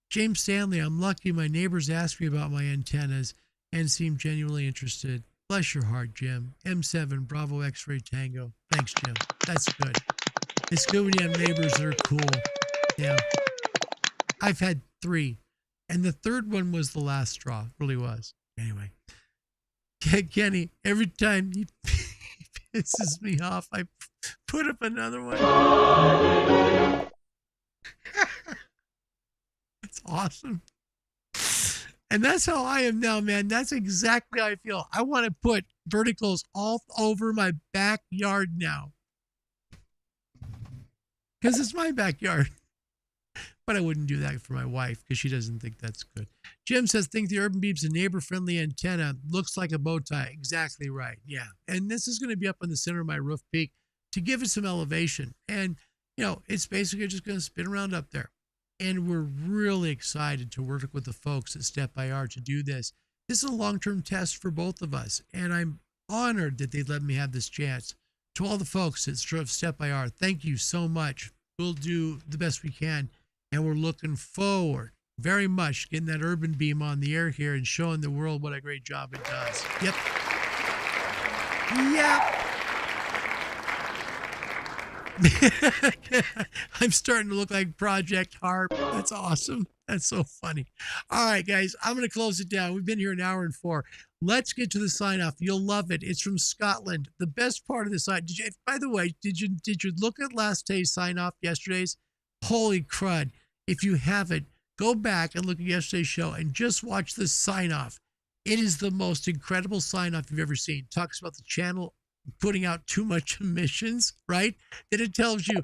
James Stanley, I'm lucky my neighbors asked me about my antennas and seemed genuinely interested. Bless your heart, Jim. M7, Bravo X-Ray Tango. Thanks, Jim. That's good. It's good when you have neighbors that are cool. Yeah. I've had 3. And the third one was the last straw. It really was. Anyway. Kenny, every time he pisses me off, I put up another one. It's awesome. And that's how I am now, man. That's exactly how I feel. I want to put verticals all over my backyard now. Because it's my backyard. But I wouldn't do that for my wife because she doesn't think that's good. Jim says, think the Urban Beam's a neighbor-friendly antenna. Looks like a bow tie. Exactly right. Yeah. And this is going to be up on the center of my roof peak to give it some elevation. And, it's basically just going to spin around up there. And we're really excited to work with the folks at Step IR to do this. This is a long-term test for both of us. And I'm honored that they let me have this chance. To all the folks at Step IR, thank you so much. We'll do the best we can. And we're looking forward very much getting that urban beam on the air here and showing the world what a great job it does. Yep. I'm starting to look like Project Harp. That's awesome. That's so funny. All right, guys, I'm going to close it down. We've been here an hour and 4. Let's get to the sign off. You'll love it. It's from Scotland. The best part of the sign. By the way, did you look at last day's sign off yesterday's? Holy crud. If you haven't, go back and look at yesterday's show and just watch the sign off. It is the most incredible sign off you've ever seen. Talks about the channel putting out too much emissions, right? Then it tells you,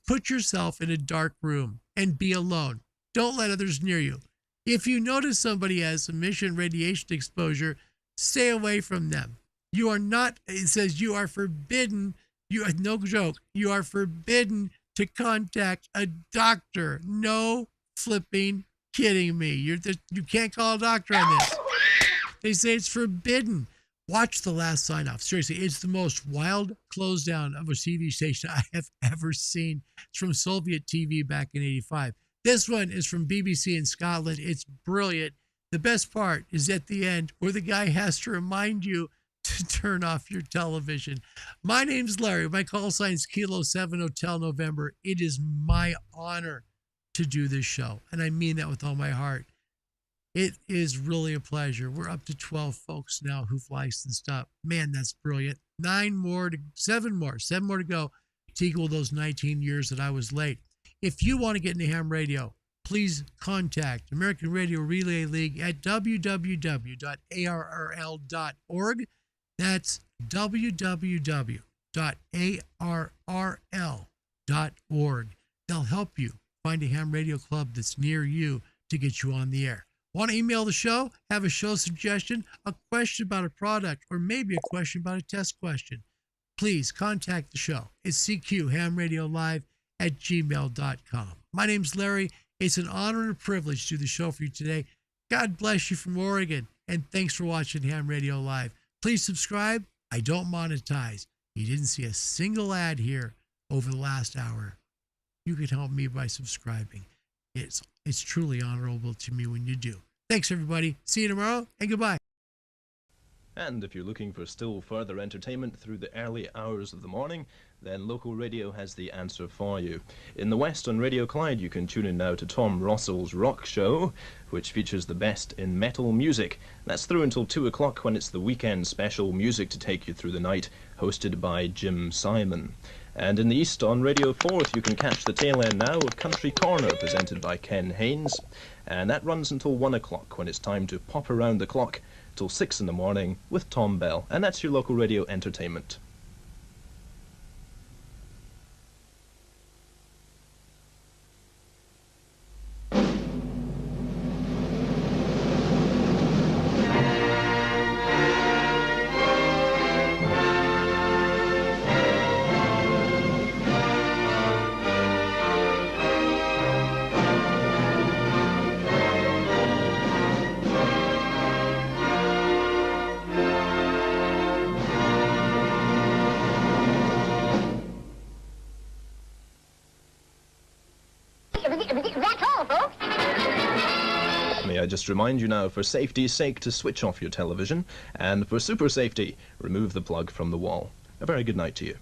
put yourself in a dark room and be alone. Don't let others near you. If you notice somebody has emission radiation exposure, stay away from them. You are not, it says you are forbidden, no joke, you are forbidden to contact a doctor. No flipping kidding me. You can't call a doctor on this. They say it's forbidden. Watch The Last Sign Off. Seriously, it's the most wild close down of a TV station I have ever seen. It's from Soviet TV back in '85. This one is from BBC in Scotland. It's brilliant. The best part is at the end where the guy has to remind you to turn off your television. My name's Larry. My call sign's Kilo 7 Hotel November. It is my honor to do this show, and I mean that with all my heart. It is really a pleasure. We're up to 12 folks now who've licensed up. Man, that's brilliant. 7 more to go to equal those 19 years that I was late. If you want to get into ham radio, please contact American Radio Relay League at www.arrl.org. That's www.arrl.org. They'll help you find a ham radio club that's near you to get you on the air. Want to email the show? Have a show suggestion, a question about a product, or maybe a question about a test question? Please contact the show. It's cqhamradiolive@gmail.com. My name's Larry. It's an honor and a privilege to do the show for you today. God bless you from Oregon, and thanks for watching Ham Radio Live. Please subscribe. I don't monetize. You didn't see a single ad here over the last hour. You can help me by subscribing. It's truly honorable to me when you do. Thanks, everybody. See you tomorrow, and goodbye. And if you're looking for still further entertainment through the early hours of the morning, then local radio has the answer for you. In the West on Radio Clyde, you can tune in now to Tom Russell's Rock Show, which features the best in metal music. That's through until 2 o'clock when it's the weekend special Music to Take You Through the Night, hosted by Jim Simon. And in the East on Radio 4th, you can catch the tail end now of Country Corner, presented by Ken Haynes. And that runs until 1 o'clock when it's time to pop around the clock till 6 in the morning with Tom Bell. And that's your local radio entertainment. Just remind you now, for safety's sake, to switch off your television, and for super safety, remove the plug from the wall. A very good night to you.